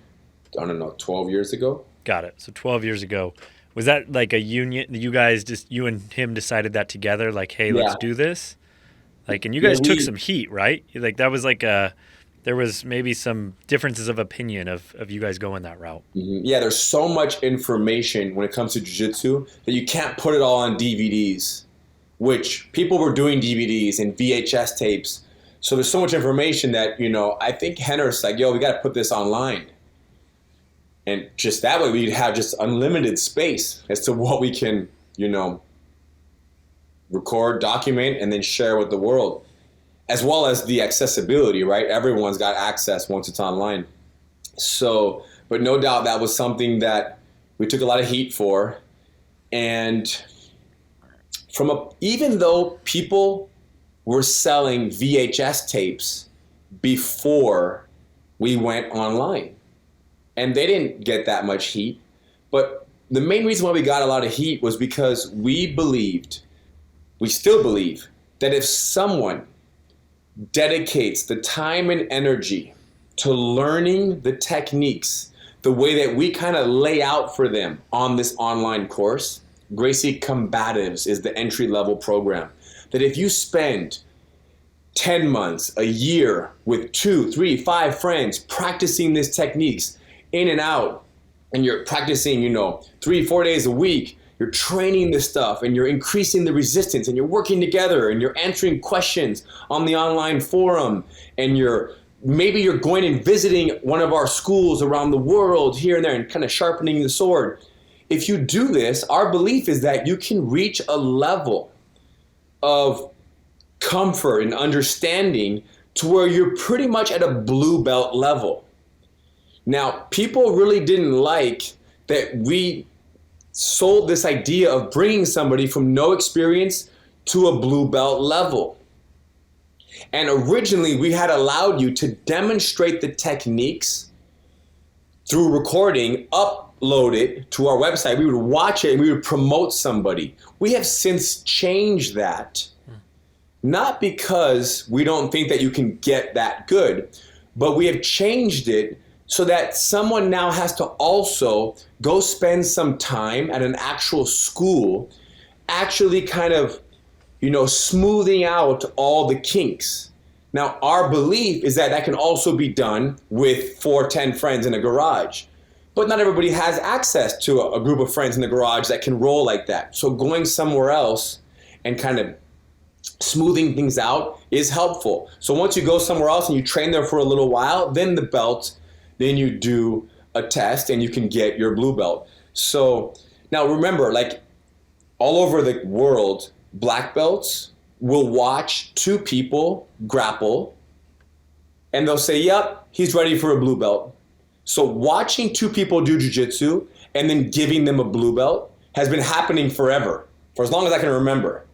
I don't know, 12 years ago. Got it. So 12 years ago. Was that like a union? You guys you and him decided that together? Like, hey, let's do this? Like, and you guys took some heat, right? Like, that was like there was maybe some differences of opinion of you guys going that route. Mm-hmm. Yeah, there's so much information when it comes to jiu-jitsu that you can't put it all on DVDs, which people were doing DVDs and VHS tapes. So there's so much information that, I think Henner's like, yo, we got to put this online. And just that way we'd have just unlimited space as to what we can, record, document, and then share with the world, as well as the accessibility, right? Everyone's got access once it's online. So, but no doubt that was something that we took a lot of heat for. And even though people were selling VHS tapes before we went online, and they didn't get that much heat, but the main reason why we got a lot of heat was because we still believe, that if someone dedicates the time and energy to learning the techniques the way that we kind of lay out for them on this online course, Gracie Combatives is the entry-level program, that if you spend 10 months, a year with 2, 3, 5 friends practicing these techniques in and out, and you're practicing, 3, 4 days a week, you're training this stuff and you're increasing the resistance and you're working together and you're answering questions on the online forum, and maybe you're going and visiting one of our schools around the world here and there and kind of sharpening the sword. If you do this, our belief is that you can reach a level of comfort and understanding to where you're pretty much at a blue belt level. Now, people really didn't like that we sold this idea of bringing somebody from no experience to a blue belt level. And originally, we had allowed you to demonstrate the techniques through recording, upload it to our website. We would watch it and we would promote somebody. We have since changed that. Not because we don't think that you can get that good, but we have changed it so that someone now has to also go spend some time at an actual school, actually kind of, smoothing out all the kinks. Now, our belief is that can also be done with 4, 10 friends in a garage. But not everybody has access to a group of friends in the garage that can roll like that. So going somewhere else and kind of smoothing things out is helpful. So once you go somewhere else and you train there for a little while, then then you do a test and you can get your blue belt. So now remember, like all over the world, black belts will watch 2 people grapple and they'll say, yep, he's ready for a blue belt. So watching 2 people do jiu-jitsu and then giving them a blue belt has been happening forever, for as long as I can remember.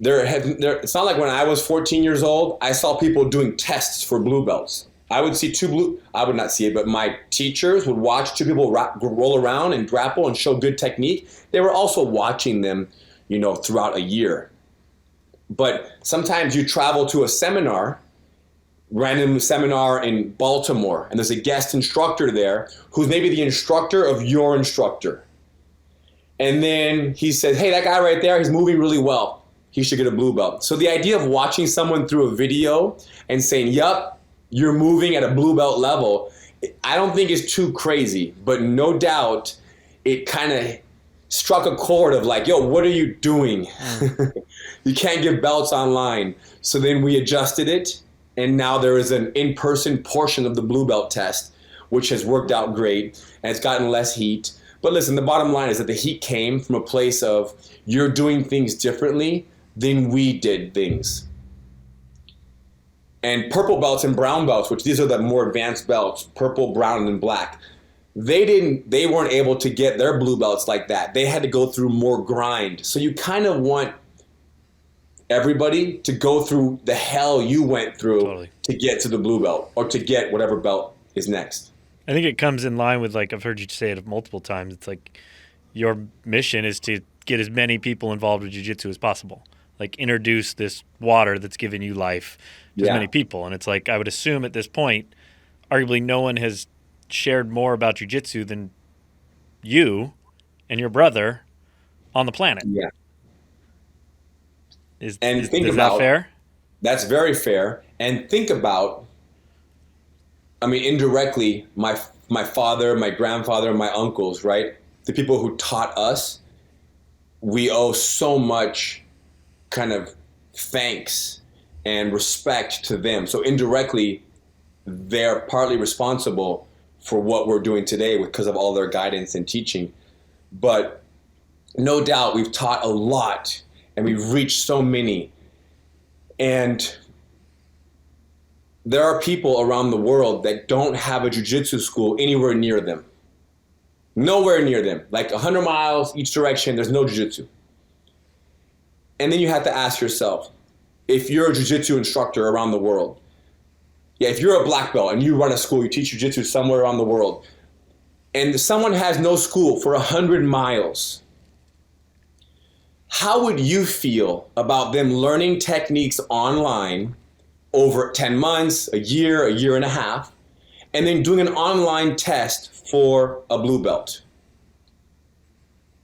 It's not like when I was 14 years old, I saw people doing tests for blue belts. I would see I would not see it, but my teachers would watch 2 people roll around and grapple and show good technique. They were also watching them, throughout a year. But sometimes you travel to a random seminar in Baltimore, and there's a guest instructor there who's maybe the instructor of your instructor. And then he says, hey, that guy right there, he's moving really well. He should get a blue belt. So the idea of watching someone through a video and saying, yup, you're moving at a blue belt level, I don't think is too crazy, but no doubt it kind of struck a chord of like, yo, what are you doing? You can't give belts online. So then we adjusted it, and now there is an in-person portion of the blue belt test, which has worked out great, and it's gotten less heat. But listen, the bottom line is that the heat came from a place of you're doing things differently than we did things. And purple belts and brown belts, which these are the more advanced belts, purple, brown, and black, they weren't able to get their blue belts like that. They had to go through more grind. So you kind of want everybody to go through the hell you went through to get to the blue belt or to get whatever belt is next. I think it comes in line with, like, I've heard you say it multiple times. It's like your mission is to get as many people involved with jiu-jitsu as possible. Like, introduce this water that's given you life to as many people. And it's like, I would assume at this point, arguably no one has shared more about jiu-jitsu than you and your brother on the planet. Yeah. Is that fair? That's very fair. And think about, I mean, indirectly, my father, my grandfather, my uncles, right? The people who taught us, we owe so much kind of thanks and respect to them. So indirectly, they're partly responsible for what we're doing today because of all their guidance and teaching. But no doubt we've taught a lot and we've reached so many. And there are people around the world that don't have a jiu-jitsu school anywhere near them. Nowhere near them. Like 100 miles each direction, there's no jiu-jitsu. And then you have to ask yourself, if you're a jiu-jitsu instructor around the world, if you're a black belt and you run a school, you teach jiu-jitsu somewhere around the world, and someone has no school for 100 miles, how would you feel about them learning techniques online over 10 months, a year and a half, and then doing an online test for a blue belt?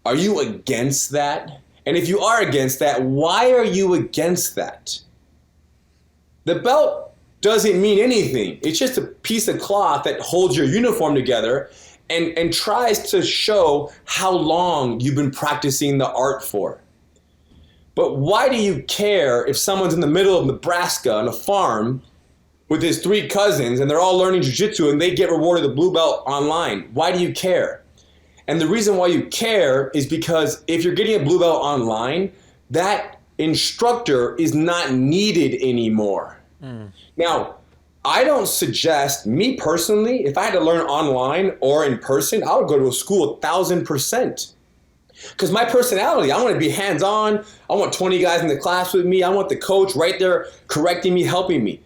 Are you against that? And if you are against that, why are you against that? The belt doesn't mean anything. It's just a piece of cloth that holds your uniform together and tries to show how long you've been practicing the art for. But why do you care if someone's in the middle of Nebraska on a farm with his 3 cousins and they're all learning jiu-jitsu and they get rewarded a blue belt online? Why do you care? And the reason why you care is because if you're getting a blue belt online, that instructor is not needed anymore. Now, I don't suggest, me personally, if I had to learn online or in person, I would go to a school 1,000%. Because my personality, I want to be hands-on. I want 20 guys in the class with me. I want the coach right there correcting me, helping me.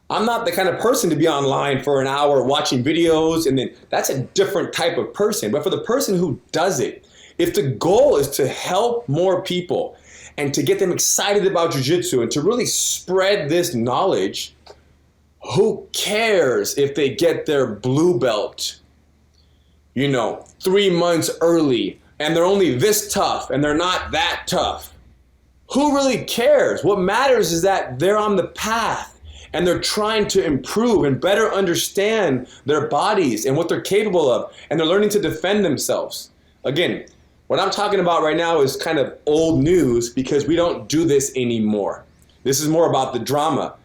I'm not the kind of person to be online for an hour watching videos, and then that's a different type of person. But for the person who does it, if the goal is to help more people and to get them excited about jiu-jitsu and to really spread this knowledge, who cares if they get their blue belt, 3 months early, and they're only this tough and they're not that tough? Who really cares? What matters is that they're on the path and they're trying to improve and better understand their bodies and what they're capable of, and they're learning to defend themselves. Again, what I'm talking about right now is kind of old news because we don't do this anymore. This is more about the drama.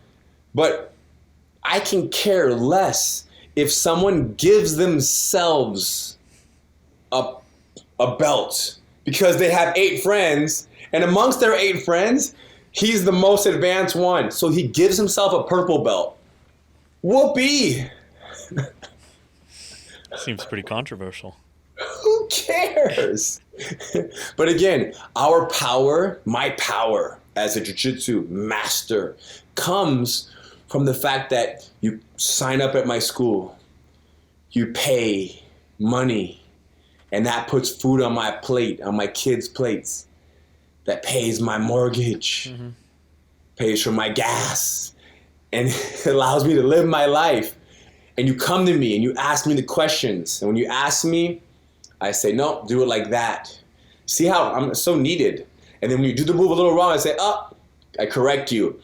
But I can care less if someone gives themselves a belt because they have 8 friends, and amongst their 8 friends, he's the most advanced one. So he gives himself a purple belt. Whoopee! Seems pretty controversial. Who cares? But again, our power, my power as a jiu-jitsu master, comes from the fact that you sign up at my school, you pay money, and that puts food on my plate, on my kids' plates. That pays my mortgage, pays for my gas, and it allows me to live my life. And you come to me and you ask me the questions. And when you ask me, I say, no, do it like that. See how I'm so needed. And then when you do the move a little wrong, I say, I correct you.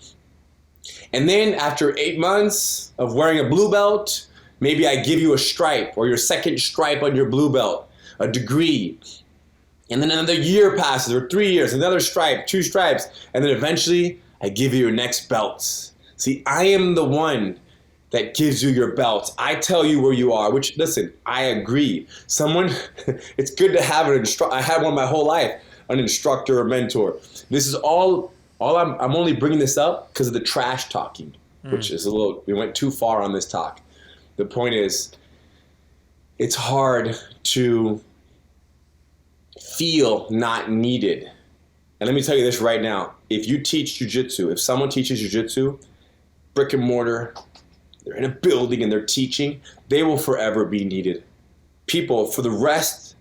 And then after 8 months of wearing a blue belt, maybe I give you a stripe or your second stripe on your blue belt, a degree. And then another year passes, or 3 years, another stripe, 2 stripes, and then eventually I give you your next belts. See, I am the one that gives you your belts. I tell you where you are, which, listen, I agree. It's good to have an instructor. I had one my whole life, an instructor or mentor. This is all I'm only bringing this up because of the trash talking, which is we went too far on this talk. The point is, it's hard to feel not needed. And let me tell you this right now. If you teach jiu-jitsu, if someone teaches jiu-jitsu, brick and mortar, they're in a building and they're teaching, they will forever be needed. People, for the rest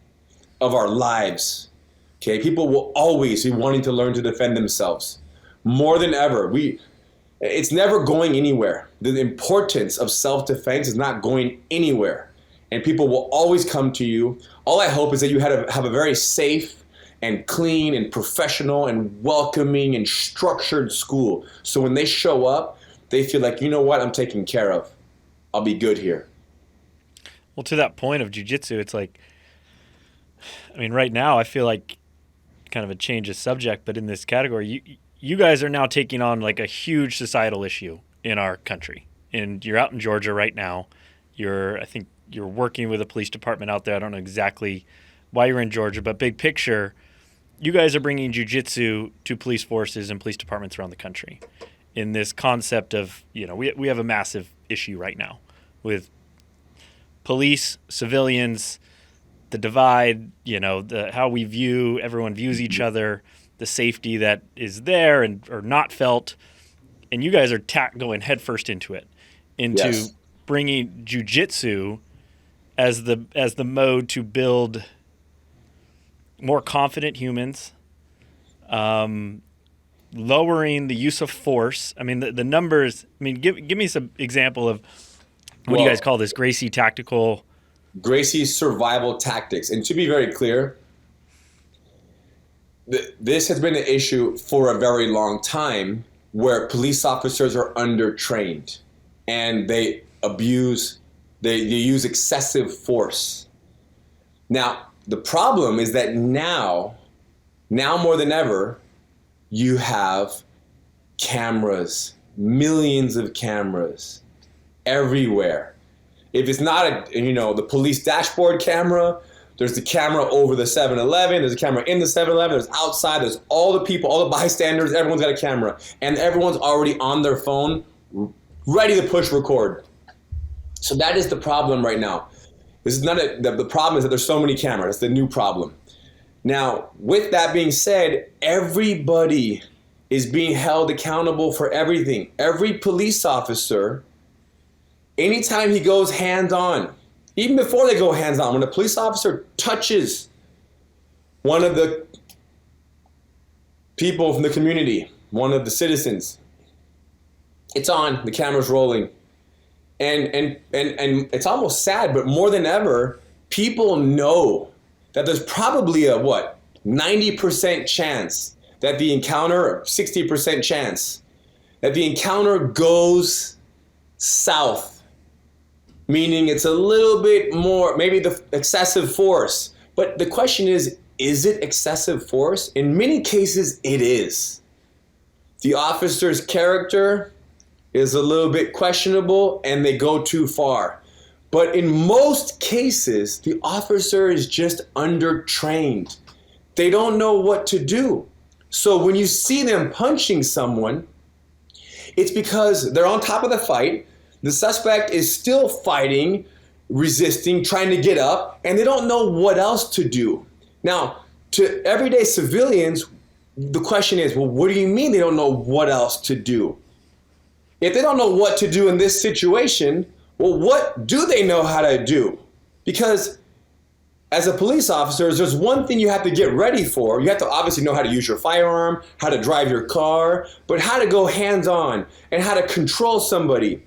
of our lives, okay, people will always be wanting to learn to defend themselves more than ever. It's never going anywhere. The importance of self-defense is not going anywhere. And people will always come to you. All I hope is that you have a very safe and clean and professional and welcoming and structured school. So when they show up, they feel like, you know what, I'm taken care of. I'll be good here. Well, to that point of jiu-jitsu, it's like, I mean, right now I feel like kind of a change of subject, but in this category, you guys are now taking on like a huge societal issue in our country. And you're out in Georgia right now. I think you're working with a police department out there. I don't know exactly why you're in Georgia, but big picture, you guys are bringing jiu-jitsu to police forces and police departments around the country in this concept of, we have a massive issue right now with police, civilians, the divide, how everyone views each other, the safety that is there or not felt. And you guys are going headfirst into it, into bringing jiu-jitsu as the mode to build more confident humans, lowering the use of force. I mean, the numbers. I mean, give me some example of what do you guys call this? Gracie tactical. Gracie Survival Tactics. And to be very clear, this has been an issue for a very long time, where police officers are undertrained and they use excessive force. Now, the problem is that now more than ever, you have cameras, millions of cameras everywhere. If it's not the police dashboard camera, there's the camera over the 7-Eleven, there's a camera in the 7-Eleven, there's outside, there's all the people, all the bystanders, everyone's got a camera. And everyone's already on their phone, ready to push record. So that is the problem right now. This is not the problem is that there's so many cameras. That's the new problem. Now, with that being said, everybody is being held accountable for everything. Every police officer, anytime he goes hands-on, even before they go hands-on, when a police officer touches one of the people from the community, one of the citizens, it's on, the camera's rolling. And it's almost sad, but more than ever, people know that there's probably a 90% chance that the encounter, or 60% chance, that the encounter goes south. Meaning it's a little bit more, maybe the excessive force. But the question is it excessive force? In many cases, it is. The officer's character is a little bit questionable and they go too far. But in most cases, the officer is just undertrained. They don't know what to do. So when you see them punching someone, it's because they're on top of the fight. The suspect is still fighting, resisting, trying to get up, and they don't know what else to do. Now, to everyday civilians, the question is, well, what do you mean they don't know what else to do? If they don't know what to do in this situation, well, what do they know how to do? Because as a police officer, there's one thing you have to get ready for. You have to obviously know how to use your firearm, how to drive your car, but how to go hands-on and how to control somebody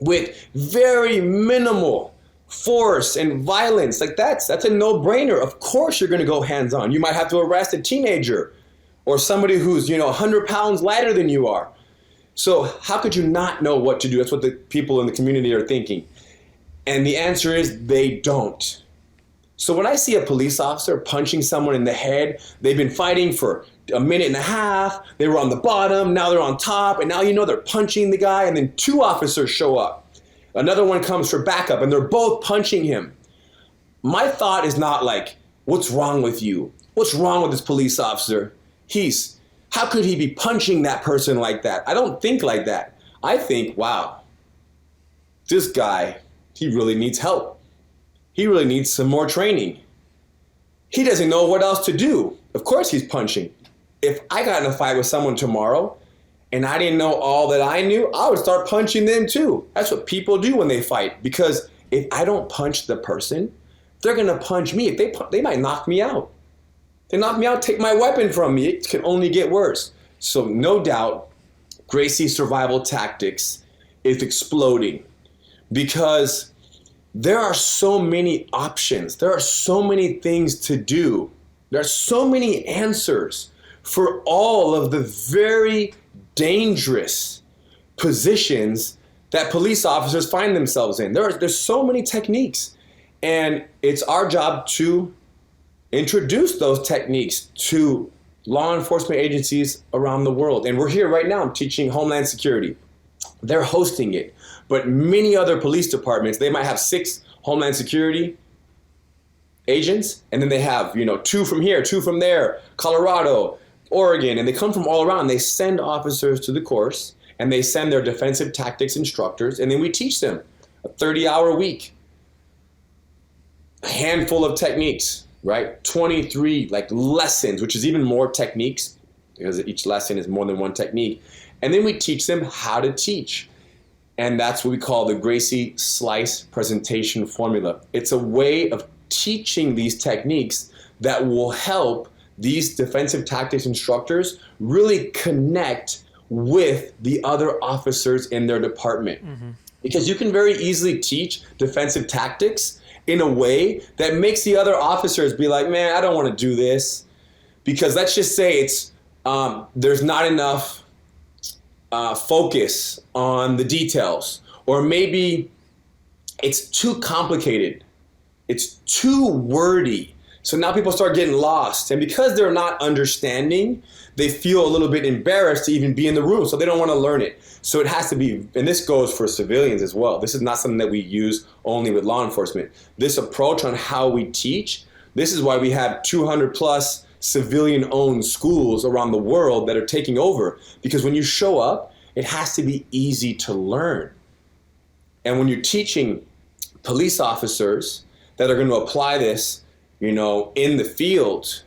with very minimal force and violence. Like that's a no-brainer. Of course you're going to go hands-on. You might have to arrest a teenager or somebody who's 100 pounds lighter than you are. So how could you not know what to do? That's what the people in the community are thinking. And the answer is they don't. So when I see a police officer punching someone in the head, they've been fighting for a minute and a half, they were on the bottom, now they're on top, and now they're punching the guy, and then two officers show up. Another one comes for backup, and they're both punching him. My thought is not like, what's wrong with you? What's wrong with this police officer? How could he be punching that person like that? I don't think like that. I think, wow, this guy, he really needs help. He really needs some more training. He doesn't know what else to do. Of course he's punching. If I got in a fight with someone tomorrow and I didn't know all that I knew, I would start punching them too. That's what people do when they fight. Because if I don't punch the person, they're going to punch me. If they might knock me out. They knock me out, take my weapon from me. It can only get worse. So no doubt, Gracie Survival Tactics is exploding because there are so many options. There are so many things to do. There are so many answers for all of the very dangerous positions that police officers find themselves in. There's so many techniques, and it's our job to introduce those techniques to law enforcement agencies around the world. And we're here right now teaching Homeland Security. They're hosting it. But many other police departments, they might have 6 Homeland Security agents, and then they have, 2 from here, 2 from there, Colorado, Oregon, and they come from all around. They send officers to the course, and they send their defensive tactics instructors, and then we teach them a 30-hour week, a handful of techniques, right? 23 lessons, which is even more techniques because each lesson is more than one technique. And then we teach them how to teach. And that's what we call the Gracie Slice Presentation Formula. It's a way of teaching these techniques that will help these defensive tactics instructors really connect with the other officers in their department. Mm-hmm. Because you can very easily teach defensive tactics in a way that makes the other officers be like, man, I don't want to do this. Because let's just say there's not enough focus on the details. Or maybe it's too complicated. It's too wordy. So now people start getting lost. And because they're not understanding, they feel a little bit embarrassed to even be in the room. So they don't want to learn it. So it has to be, and this goes for civilians as well. This is not something that we use only with law enforcement. This approach on how we teach, this is why we have 200 plus civilian-owned schools around the world that are taking over. Because when you show up, it has to be easy to learn. And when you're teaching police officers that are going to apply this, in the field,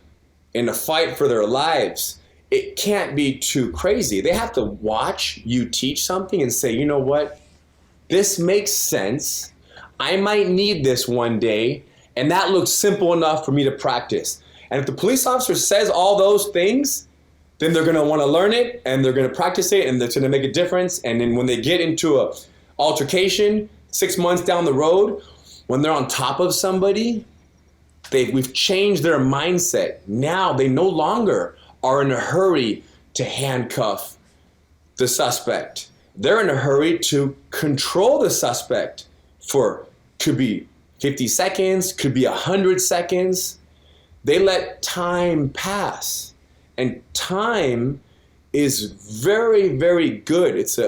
in a fight for their lives, it can't be too crazy. They have to watch you teach something and say, you know what? This makes sense. I might need this one day, and that looks simple enough for me to practice. And if the police officer says all those things, then they're going to want to learn it, and they're going to practice it, and it's going to make a difference. And then when they get into a altercation 6 months down the road, when they're on top of somebody, we've changed their mindset. Now they no longer are in a hurry to handcuff the suspect. They're in a hurry to control the suspect could be 50 seconds, could be 100 seconds. They let time pass. And time is very, very good. It's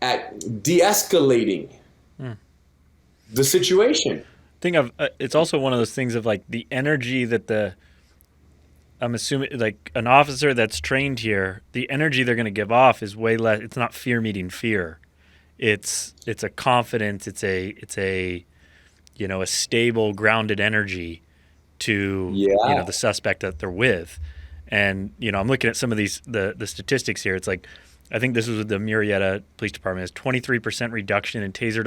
at de-escalating the situation. It's also one of those things of the energy that I'm assuming an officer that's trained here, the energy they're going to give off is way less. It's not fear meeting fear. It's a confidence. It's a stable, grounded energy to the suspect that they're with. And I'm looking at some of the statistics here. It's I think this was with the Murrieta Police Department. It's 23% reduction in taser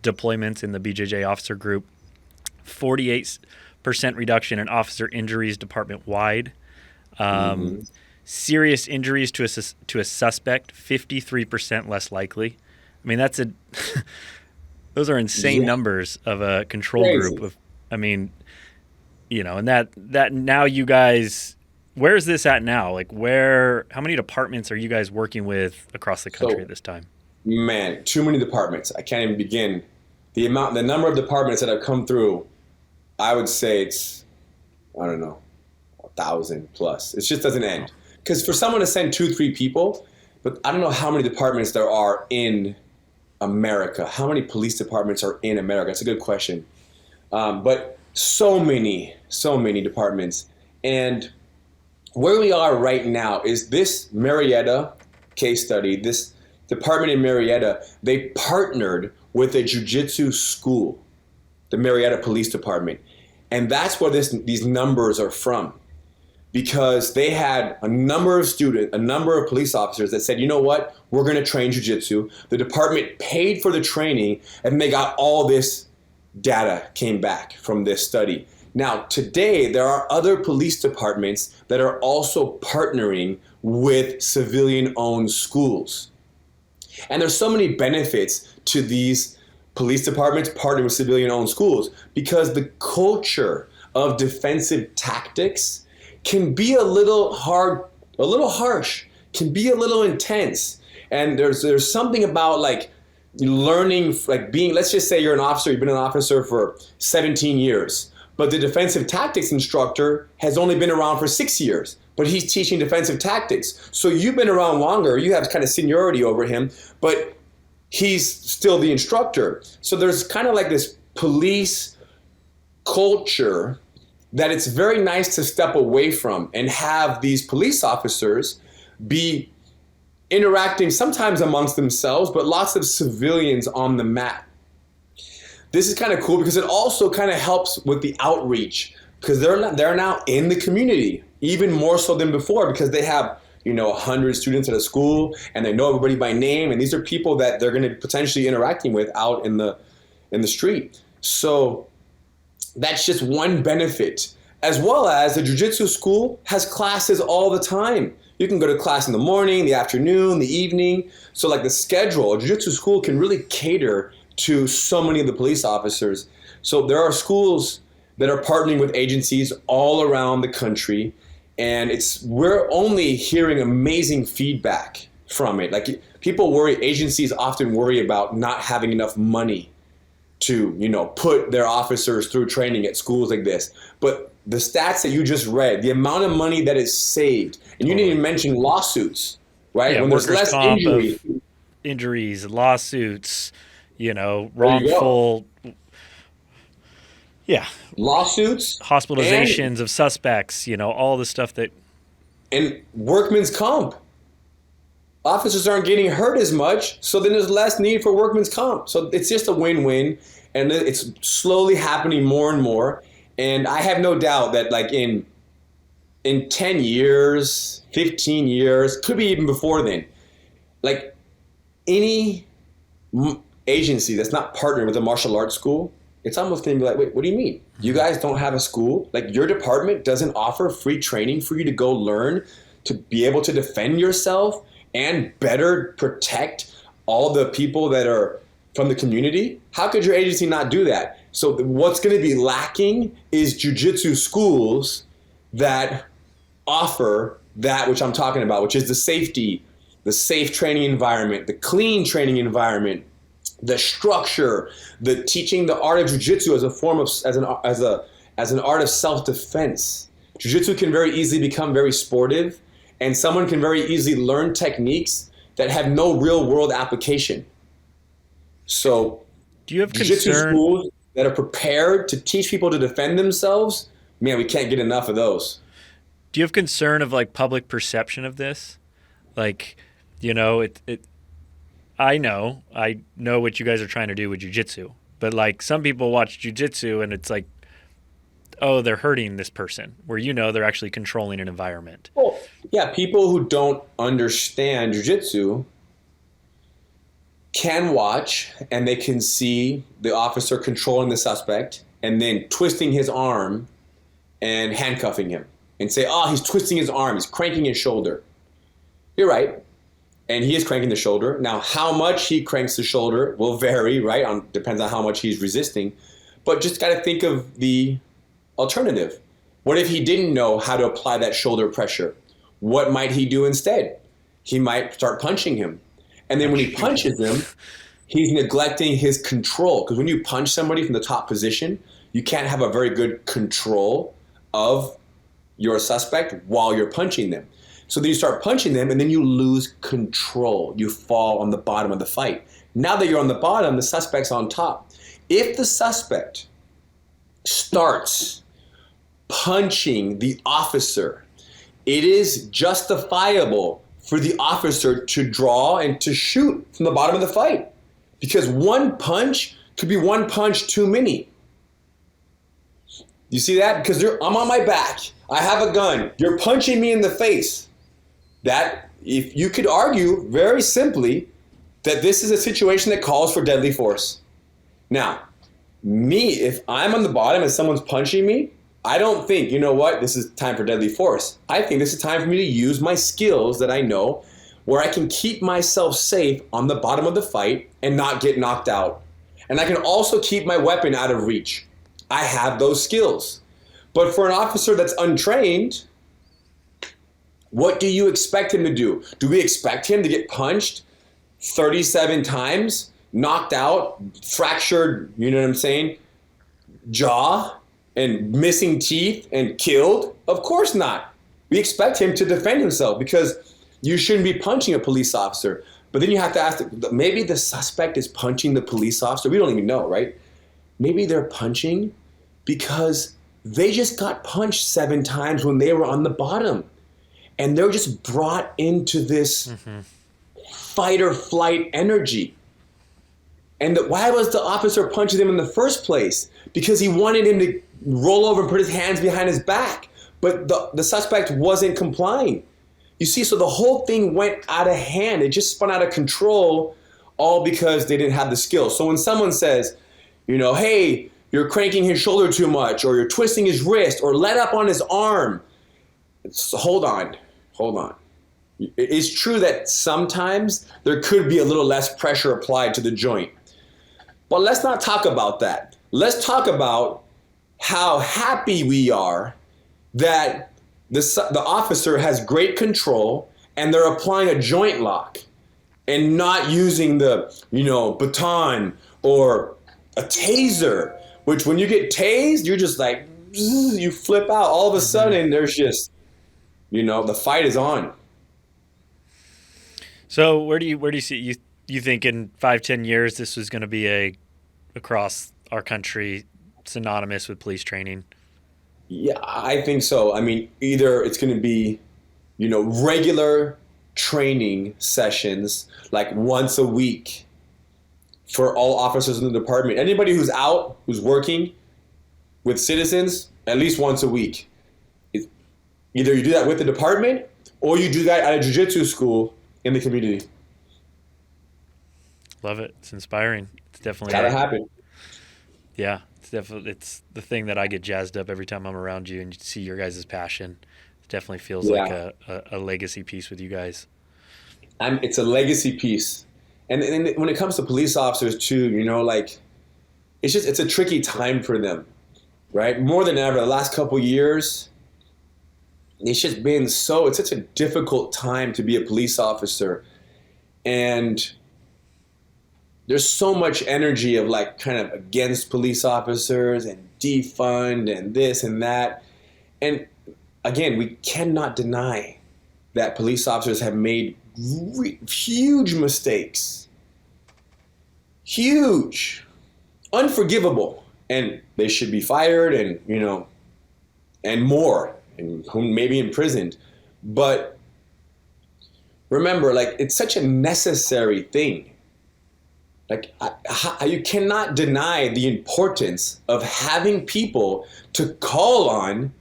deployments in the BJJ officer group, 48% reduction in officer injuries department-wide, serious injuries to a suspect, 53% less likely. I mean, those are insane numbers of a control group. And that now you guys, where is this at now? How many departments are you guys working with across the country at this time? Man, too many departments. I can't even begin. The number of departments that have come through, I would say it's, 1,000 plus. It just doesn't end. Because for someone to send 2-3 people, but I don't know how many departments there are in America? How many police departments are in America? It's a good question. But so many departments. And where we are right now is this Marietta case study, this department in Marietta, they partnered with a jiu-jitsu school, the Marietta Police Department. And that's where these numbers are from. Because they had a number of students, a number of police officers that said, you know what, we're going to train jiu-jitsu. The department paid for the training, and they got all this data came back from this study. Now, today, there are other police departments that are also partnering with civilian-owned schools. And there's so many benefits to these police departments partnering with civilian-owned schools because the culture of defensive tactics can be a little hard, a little harsh, can be a little intense. And there's something about like learning, like being, let's just say you're an officer, you've been an officer for 17 years, but the defensive tactics instructor has only been around for 6 years, but he's teaching defensive tactics. So you've been around longer, you have kind of seniority over him, but he's still the instructor. So there's kind of like this police culture that it's very nice to step away from and have these police officers be interacting sometimes amongst themselves, but lots of civilians on the mat. This is kind of cool because it also kind of helps with the outreach because they're now in the community even more so than before because they have 100 students at a school and they know everybody by name, and these are people that they're going to potentially interacting with out in the street. So that's just one benefit, as well as the jiu-jitsu school has classes all the time. You can go to class in the morning, the afternoon, the evening. So like the schedule, a jiu-jitsu school can really cater to so many of the police officers. So there are schools that are partnering with agencies all around the country, and we're only hearing amazing feedback from it. Like people worry, agencies often worry about not having enough money to, put their officers through training at schools like this. But the stats that you just read, the amount of money that is saved, and you didn't even mention lawsuits, right? Yeah, when there's less injuries, lawsuits, wrongful, lawsuits, hospitalizations of suspects, all the stuff that. And workman's comp. Officers aren't getting hurt as much, so then there's less need for workman's comp. So it's just a win-win, and it's slowly happening more and more. And I have no doubt that like in 10 years, 15 years, could be even before then, like any agency that's not partnering with a martial arts school, it's almost going to be like, wait, what do you mean? You guys don't have a school? Like your department doesn't offer free training for you to go learn to be able to defend yourself and better protect all the people that are from the community? How could your agency not do that? So what's going to be lacking is jiu-jitsu schools that offer that which I'm talking about, which is the safety, the safe training environment, the clean training environment, the structure, the teaching the art of jiu-jitsu as a form of as an art of self-defense. Jiu-jitsu can very easily become very sportive, and someone can very easily learn techniques that have no real-world application. So, do you have jiu-jitsu concern schools that are prepared to teach people to defend themselves? Man, we can't get enough of those. Do you have concern of like public perception of this? Like, I know what you guys are trying to do with jiu-jitsu, but like some people watch jiu-jitsu and it's like, oh, they're hurting this person, where they're actually controlling an environment. Well, yeah, people who don't understand jiu-jitsu can watch and they can see the officer controlling the suspect and then twisting his arm and handcuffing him and say, oh, he's twisting his arm, he's cranking his shoulder. You're right. And he is cranking the shoulder. Now, how much he cranks the shoulder will vary, right? Depends on how much he's resisting. But just got to think of the alternative. What if he didn't know how to apply that shoulder pressure? What might he do instead? He might start punching him. And then when he punches him, he's neglecting his control. Because when you punch somebody from the top position, you can't have a very good control of your suspect while you're punching them. So then you start punching them, and then you lose control. You fall on the bottom of the fight. Now that you're on the bottom, the suspect's on top. If the suspect starts punching the officer, it is justifiable for the officer to draw and to shoot from the bottom of the fight, because one punch could be one punch too many. You see that? Because I'm on my back. I have a gun. You're punching me in the face. That, if you could argue very simply that this is a situation that calls for deadly force. Now, me, if I'm on the bottom and someone's punching me, I don't think, you know what, this is time for deadly force. I think this is time for me to use my skills that I know, where I can keep myself safe on the bottom of the fight and not get knocked out. And I can also keep my weapon out of reach. I have those skills. But for an officer that's untrained, what do you expect him to do? Do we expect him to get punched 37 times, knocked out, fractured, you know what I'm saying, jaw, and missing teeth, and killed? Of course not. We expect him to defend himself, because you shouldn't be punching a police officer. But then you have to ask, maybe the suspect is punching the police officer. We don't even know, right? Maybe they're punching because they just got punched 7 times when they were on the bottom. And they're just brought into this fight or flight energy. And why was the officer punching them in the first place? Because he wanted him to roll over and put his hands behind his back. But the suspect wasn't complying. You see, so the whole thing went out of hand. It just spun out of control, all because they didn't have the skills. So when someone says, you know, hey, you're cranking his shoulder too much, or you're twisting his wrist, or let up on his arm, hold on. It's true that sometimes there could be a little less pressure applied to the joint. But let's not talk about that. Let's talk about how happy we are that the officer has great control and they're applying a joint lock and not using the, baton or a taser, which when you get tased, you're just like, you flip out. All of a sudden, there's just, the fight is on. So where do you see, you think in 5-10 years this was going to be across our country synonymous with police training? Yeah, I think so. I mean, either it's going to be, regular training sessions, like once a week for all officers in the department. Anybody who's out, who's working with citizens, at least once a week. Either you do that with the department or you do that at a Jiu Jitsu school in the community. Love it. It's inspiring. It's definitely gotta happen. Yeah, it's the thing that I get jazzed up every time I'm around you and you see your guys' passion. It definitely feels like a legacy piece with you guys. It's a legacy piece. And when it comes to police officers too, it's a tricky time for them, right? More than ever, the last couple years, it's just been it's such a difficult time to be a police officer. And there's so much energy of kind of against police officers and defund and this and that. And again, we cannot deny that police officers have made huge mistakes. Huge. Unforgivable. And they should be fired and, and more, and maybe imprisoned. But remember, it's such a necessary thing. You cannot deny the importance of having people to call on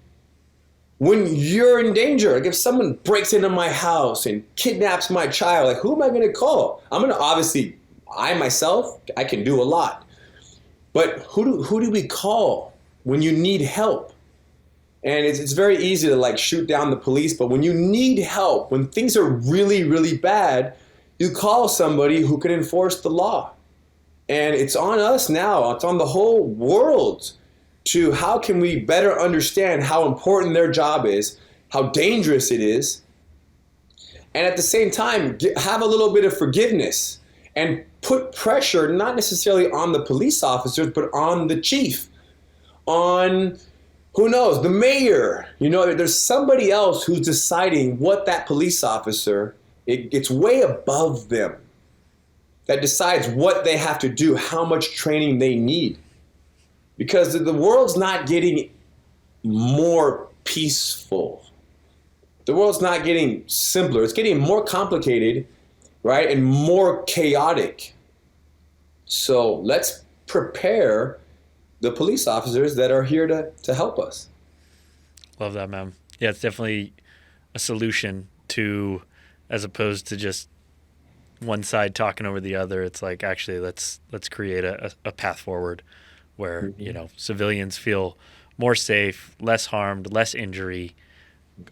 when you're in danger. If someone breaks into my house and kidnaps my child, who am I going to call? I'm going to obviously, I can do a lot. But who do we call when you need help? And it's very easy to shoot down the police, but when you need help, when things are really, really bad, you call somebody who can enforce the law. And it's on us now, it's on the whole world to how can we better understand how important their job is, how dangerous it is, and at the same time, have a little bit of forgiveness and put pressure, not necessarily on the police officers, but on the chief, on Who knows? The mayor, there's somebody else who's deciding what that police officer, it's way above them, that decides what they have to do, how much training they need. Because the world's not getting more peaceful. The world's not getting simpler. It's getting more complicated, right? And more chaotic. So let's prepare the police officers that are here to help us. Love that, man. Yeah, it's definitely a solution to, as opposed to just one side talking over the other. It's like, actually, let's create a path forward where, civilians feel more safe, less harmed, less injury.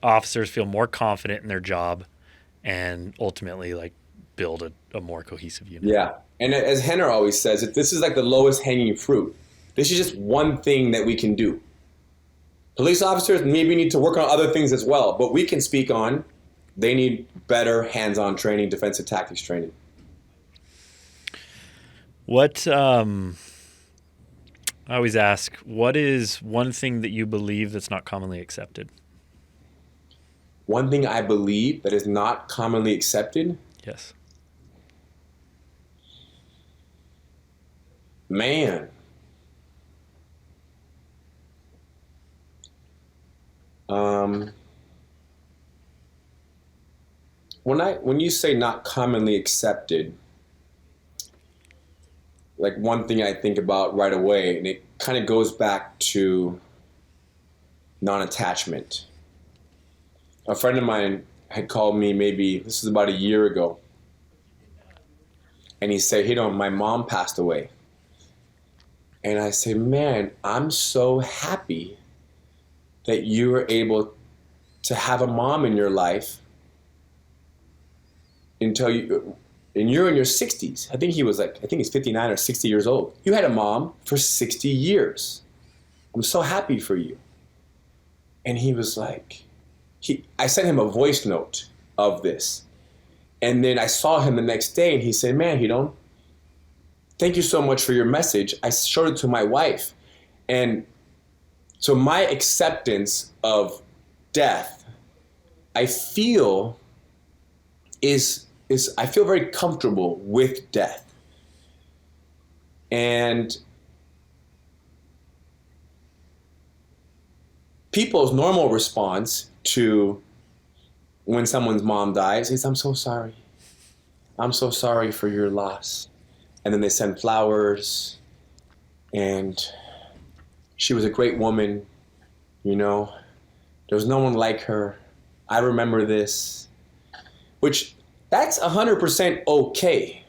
Officers feel more confident in their job, and ultimately, like, build a more cohesive unit. Yeah. And as Henner always says, this is like the lowest hanging fruit. This is just one thing that we can do. Police officers maybe need to work on other things as well, but we can speak on they need better hands-on training, defensive tactics training. What, I always ask, what is one thing that you believe that's not commonly accepted? One thing I believe that is not commonly accepted? Yes. Man. When you say not commonly accepted, like one thing I think about right away, and it kind of goes back to non-attachment. A friend of mine had called me, maybe this is about a year ago, and he said, my mom passed away. And I said, man, I'm so happy that you were able to have a mom in your life until you're in your 60s. I think he's 59 or 60 years old. You had a mom for 60 years. I'm so happy for you. And he was like, I sent him a voice note of this. And then I saw him the next day and he said, man, thank you so much for your message. I showed it to my wife. And so my acceptance of death, I feel I feel very comfortable with death. And people's normal response to when someone's mom dies is, I'm so sorry. I'm so sorry for your loss. And then they send flowers, and she was a great woman, there was no one like her. I remember this, which that's 100% okay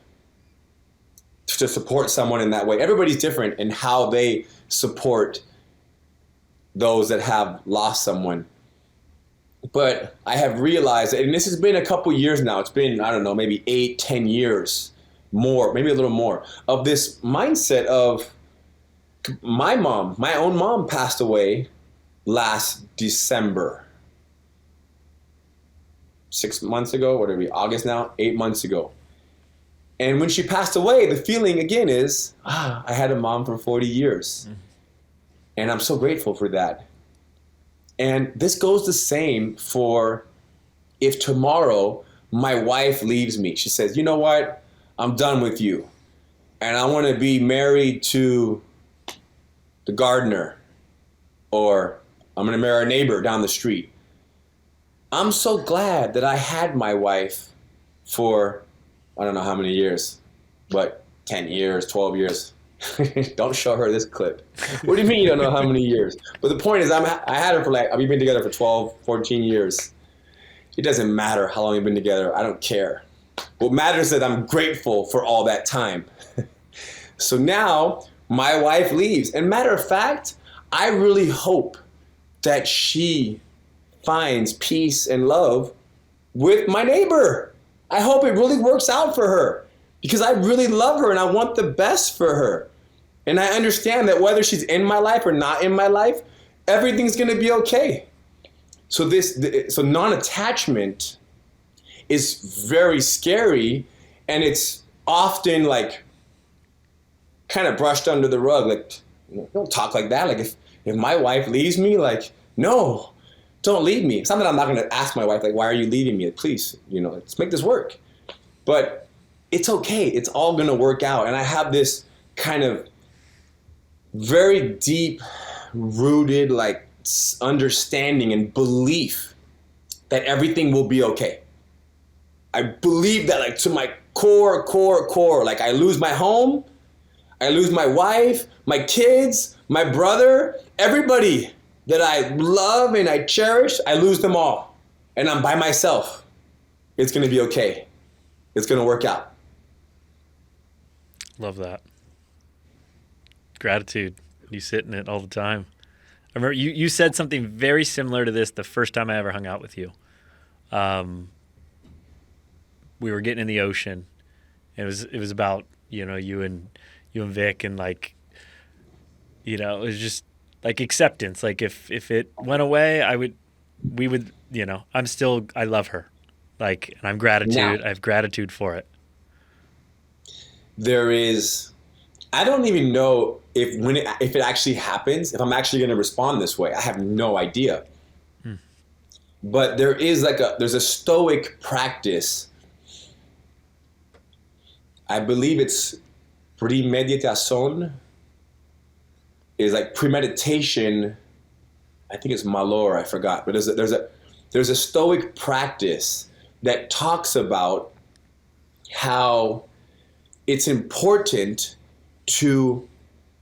to support someone in that way. Everybody's different in how they support those that have lost someone. But I have realized, and this has been a couple years now, it's been, I don't know, maybe 8-10 years more, maybe a little more, of this mindset of my own mom passed away last December. 6 months ago, what are we, August now? 8 months ago. And when she passed away, the feeling again is, I had a mom for 40 years. Mm-hmm. And I'm so grateful for that. And this goes the same for if tomorrow my wife leaves me. She says, you know what? I'm done with you. And I want to be married to the gardener, or I'm going to marry our neighbor down the street. I'm so glad that I had my wife for, I don't know how many years, but 10 years, 12 years. Don't show her this clip. What do you mean you don't know how many years? But the point is, I had her for we've been together for 12, 14 years. It doesn't matter how long we've been together. I don't care. What matters is that I'm grateful for all that time. So now my wife leaves. And matter of fact, I really hope that she finds peace and love with my neighbor. I hope it really works out for her, because I really love her and I want the best for her. And I understand that whether she's in my life or not in my life, everything's going to be okay. So so non-attachment is very scary, and it's often like kind of brushed under the rug. Like, don't talk like that. Like, if my wife leaves me, like, no, don't leave me. It's not that I'm not going to ask my wife, like, why are you leaving me? Please, let's make this work. But it's okay. It's all going to work out. And I have this kind of very deep rooted, like, understanding and belief that everything will be okay. I believe that, like, to my core. Like, I lose my home, I lose my wife, my kids, my brother, everybody that I love and I cherish, I lose them all. And I'm by myself. It's going to be okay. It's going to work out. Love that. Gratitude. You sit in it all the time. I remember you said something very similar to this the first time I ever hung out with you. We were getting in the ocean. It was about, you and Vic, and like, it was just like acceptance. Like if it went away, I love her. Like, and I have gratitude for it. I don't even know if it actually happens, if I'm actually going to respond this way. I have no idea. But there's a stoic practice. I believe it's premeditation. Is like premeditation. I think it's malor. I forgot. But there's a stoic practice that talks about how it's important to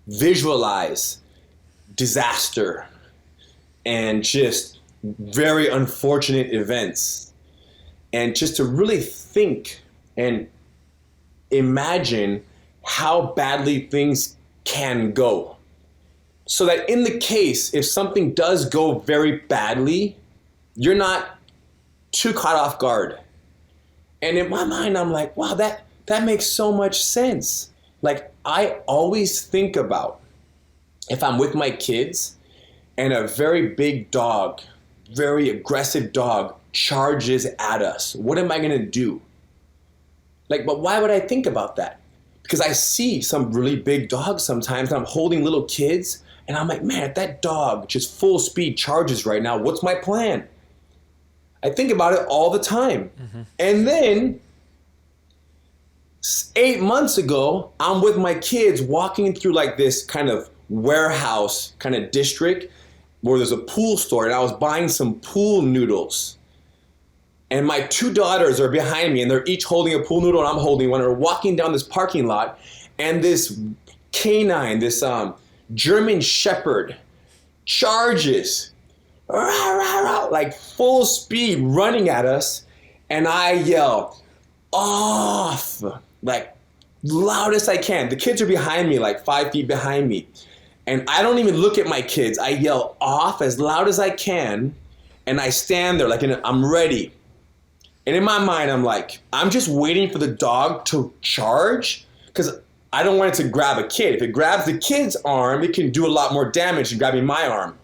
visualize disaster and just very unfortunate events, and just to really think and imagine how badly things can go, so that in the case, if something does go very badly, you're not too caught off guard. And in my mind, I'm like, wow, that makes so much sense. Like, I always think about if I'm with my kids and a very big dog, very aggressive dog charges at us, what am I going to do? Like, but why would I think about that? Because I see some really big dogs sometimes, and I'm holding little kids, and I'm like, man, if that dog just full speed charges right now, what's my plan? I think about it all the time. Mm-hmm. And then 8 months ago, I'm with my kids walking through like this kind of warehouse kind of district where there's a pool store, and I was buying some pool noodles. And my two daughters are behind me, and they're each holding a pool noodle, and I'm holding one. And we're walking down this parking lot, and this canine, this German Shepherd, charges, like full speed, running at us. And I yell, off, like loud as I can. The kids are behind me, like 5 feet behind me. And I don't even look at my kids. I yell off as loud as I can, and I stand there like I'm ready. And in my mind, I'm like, I'm just waiting for the dog to charge, because I don't want it to grab a kid. If it grabs the kid's arm, it can do a lot more damage than grabbing my arm.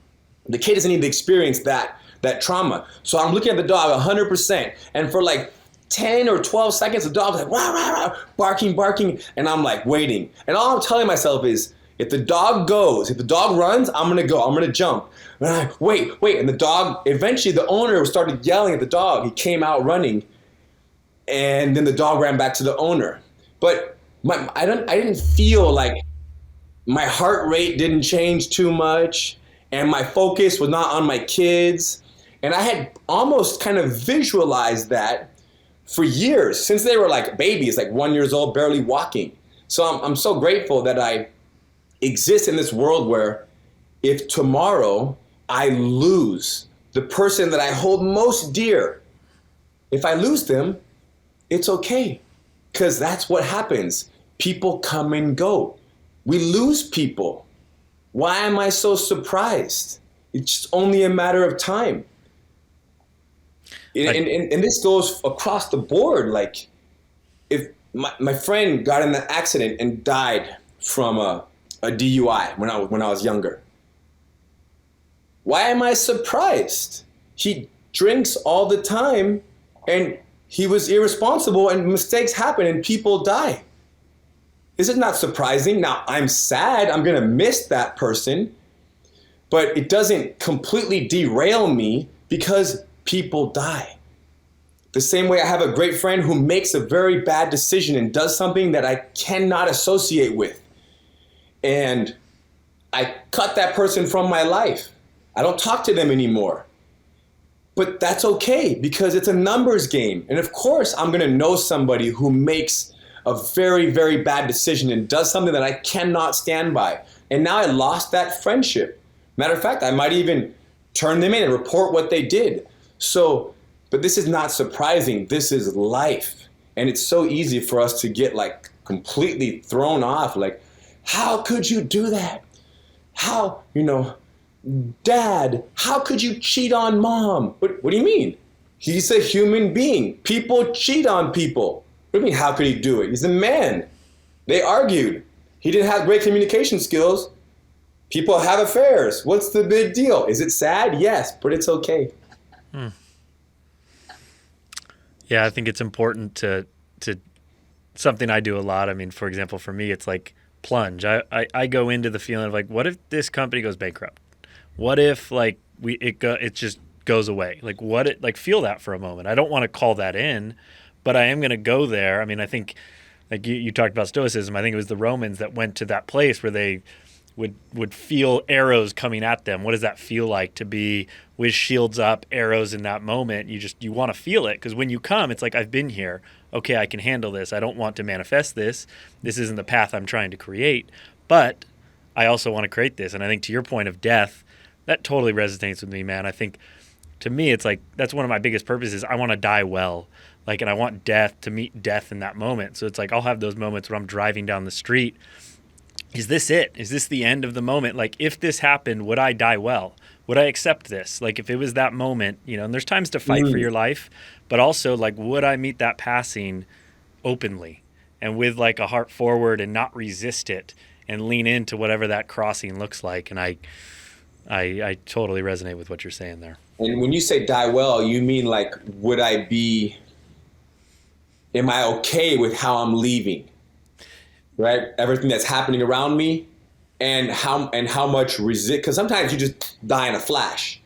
The kid doesn't need to experience that trauma. So I'm looking at the dog 100%. And for like 10 or 12 seconds, the dog's like, wah, wah, wah, barking. And I'm like waiting. And all I'm telling myself is, if the dog runs, I'm going to go. I'm going to jump. And I wait. And the dog, eventually the owner started yelling at the dog. He came out running. And then the dog ran back to the owner. But I didn't feel like my heart rate didn't change too much. And my focus was not on my kids. And I had almost kind of visualized that for years, since they were like babies, like 1 year old, barely walking. So I'm so grateful that I exist in this world where if tomorrow I lose the person that I hold most dear, if I lose them, it's okay, because that's what happens. People come and go. We lose people. Why am I so surprised? It's just only a matter of time. And this goes across the board. Like, if my friend got in an accident and died from a DUI when I was younger, why am I surprised? He drinks all the time, and he was irresponsible, and mistakes happen, and people die. Is it not surprising? Now, I'm sad. I'm going to miss that person. but it doesn't completely derail me because people die. The same way I have a great friend who makes a very bad decision and does something that I cannot associate with. And I cut that person from my life. I don't talk to them anymore. But that's okay because it's a numbers game. And of course, I'm going to know somebody who makes a very, very bad decision and does something that I cannot stand by. And now I lost that friendship. Matter of fact, I might even turn them in and report what they did. So, but this is not surprising. This is life. And it's so easy for us to get like completely thrown off. Like, how could you do that? How, Dad, how could you cheat on Mom? What do you mean? He's a human being. People cheat on people. What do you mean, how could he do it? He's a man. They argued. He didn't have great communication skills. People have affairs. What's the big deal? Is it sad? Yes, but it's okay. Yeah, I think it's important to something I do a lot. I mean, for example, for me, it's like plunge. I go into the feeling of like, what if this company goes bankrupt? What if like it just goes away? Like feel that for a moment. I don't want to call that in, but I am going to go there. I mean, I think like you talked about stoicism. I think it was the Romans that went to that place where they would feel arrows coming at them. What does that feel like to be with shields up, arrows in that moment? You want to feel it because when you come, it's like, I've been here. Okay, I can handle this. I don't want to manifest this. This isn't the path I'm trying to create, but I also want to create this. And I think to your point of death, that totally resonates with me, man. I think to me, it's like, that's one of my biggest purposes. I want to die well. Like, and I want death to meet death in that moment. So it's like, I'll have those moments when I'm driving down the street. Is this it? Is this the end of the moment? Like, if this happened, would I die well? Would I accept this? Like, if it was that moment, and there's times to fight for your life, but also like, would I meet that passing openly and with like a heart forward and not resist it and lean into whatever that crossing looks like? And I totally resonate with what you're saying there. And when you say die well, you mean like, am I okay with how I'm leaving? Right? Everything that's happening around me and how much resist, because sometimes you just die in a flash.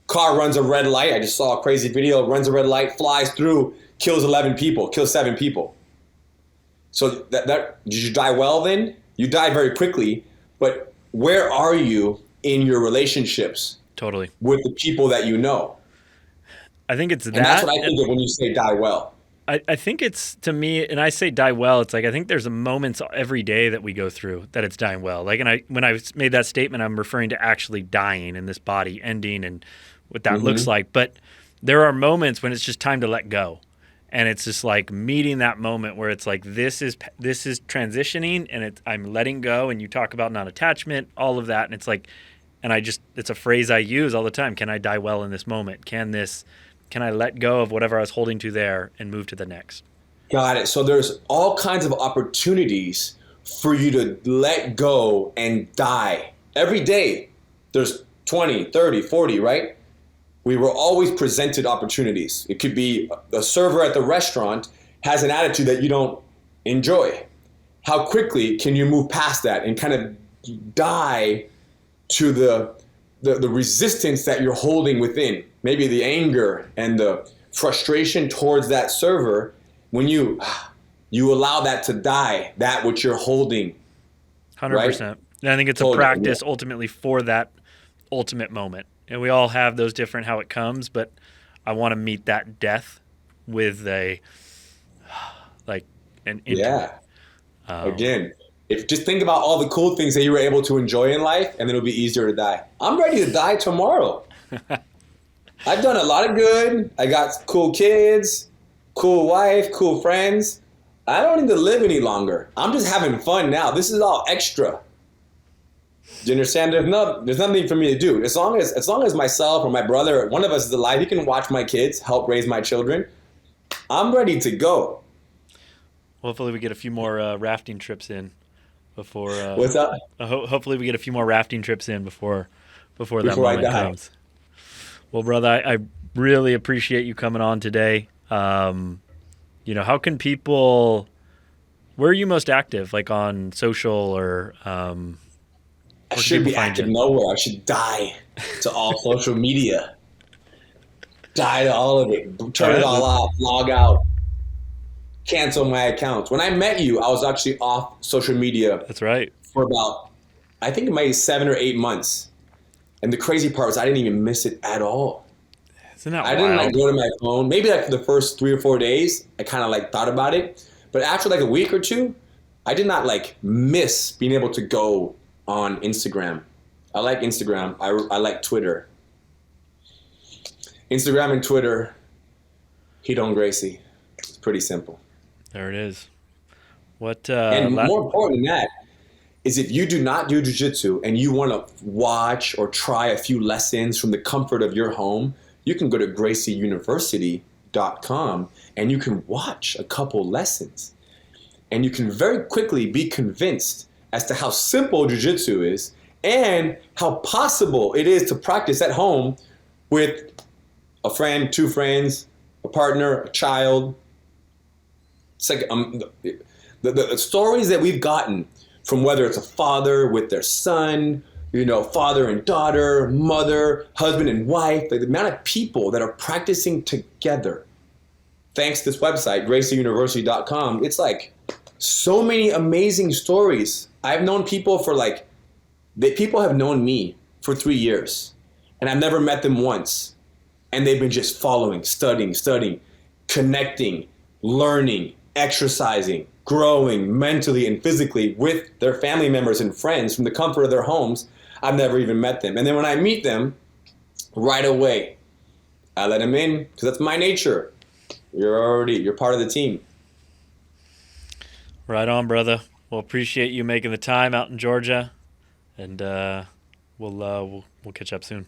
Car runs a red light. I just saw a crazy video, runs a red light, flies through, kills 11 people, kills 7 people. So that did you die well then? You died very quickly, but where are you in your relationships? Totally. With the people that you know? I think it's that. And that's what I think of when you say die well. I think it's, to me, and I say die well, it's like, I think there's a moments every day that we go through that it's dying well. Like, and when I made that statement, I'm referring to actually dying in this body, ending, and what that looks like. But there are moments when it's just time to let go. And it's just like meeting that moment where it's like, this is transitioning and I'm letting go. And you talk about non-attachment, all of that. And it's like, it's a phrase I use all the time. Can I die well in this moment? Can I let go of whatever I was holding to there and move to the next? Got it. So there's all kinds of opportunities for you to let go and die. Every day, there's 20, 30, 40, right? We were always presented opportunities. It could be a server at the restaurant has an attitude that you don't enjoy. How quickly can you move past that and kind of die to the resistance that you're holding within? Maybe the anger and the frustration towards that server. When you allow that to die, that which you're holding. 100%. Right? And I think it's a practice ultimately for that ultimate moment. And we all have those different how it comes, but I want to meet that death with an intimate. Yeah. Again, just think about all the cool things that you were able to enjoy in life, and then it'll be easier to die. I'm ready to die tomorrow. I've done a lot of good. I got cool kids, cool wife, cool friends. I don't need to live any longer. I'm just having fun now. This is all extra. Do you understand? There's nothing for me to do. As long as myself or my brother, one of us is alive, he can watch my kids, help raise my children. I'm ready to go. Hopefully we get a few more rafting trips in before. What's up? Hopefully we get a few more rafting trips in before that moment comes. Well, brother, I really appreciate you coming on today. How can people? Where are you most active? Like on social or? I can should people be find active you? nowhere. I should die to all social media. Die to all of it. Turn it all off. Log out. Cancel my accounts. When I met you, I was actually off social media That's right. for about, I think it might be 7 or 8 months. And the crazy part was I didn't even miss it at all. Isn't that I didn't wild? go to my phone. Maybe like the first 3 or 4 days, I kind of thought about it. But after like a week or two, I did not miss being able to go on Instagram. I like Instagram. I like Twitter. Instagram and Twitter, Ryron Gracie. It's pretty simple. There it is. What? And more important than that is if you do not do jiu-jitsu and you want to watch or try a few lessons from the comfort of your home, you can go to gracieuniversity.com and you can watch a couple lessons. And you can very quickly be convinced as to how simple jiu-jitsu is and how possible it is to practice at home with a friend, 2 friends, a partner, a child. It's like the stories that we've gotten from whether it's a father with their son, father and daughter, mother, husband and wife, the amount of people that are practicing together. Thanks to this website, gracieuniversity.com, it's so many amazing stories. I've known people people have known me for 3 years, and I've never met them once. And they've been just following, studying, connecting, learning, exercising, growing mentally and physically with their family members and friends from the comfort of their homes. I've never even met them. And then when I meet them, right away, I let them in because that's my nature. You're part of the team. Right on, brother. Well, appreciate you making the time out in Georgia, and we'll catch up soon.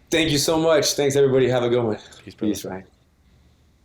Thank you so much. Thanks, everybody. Have a good one. Peace, brother. Peace, Ryan.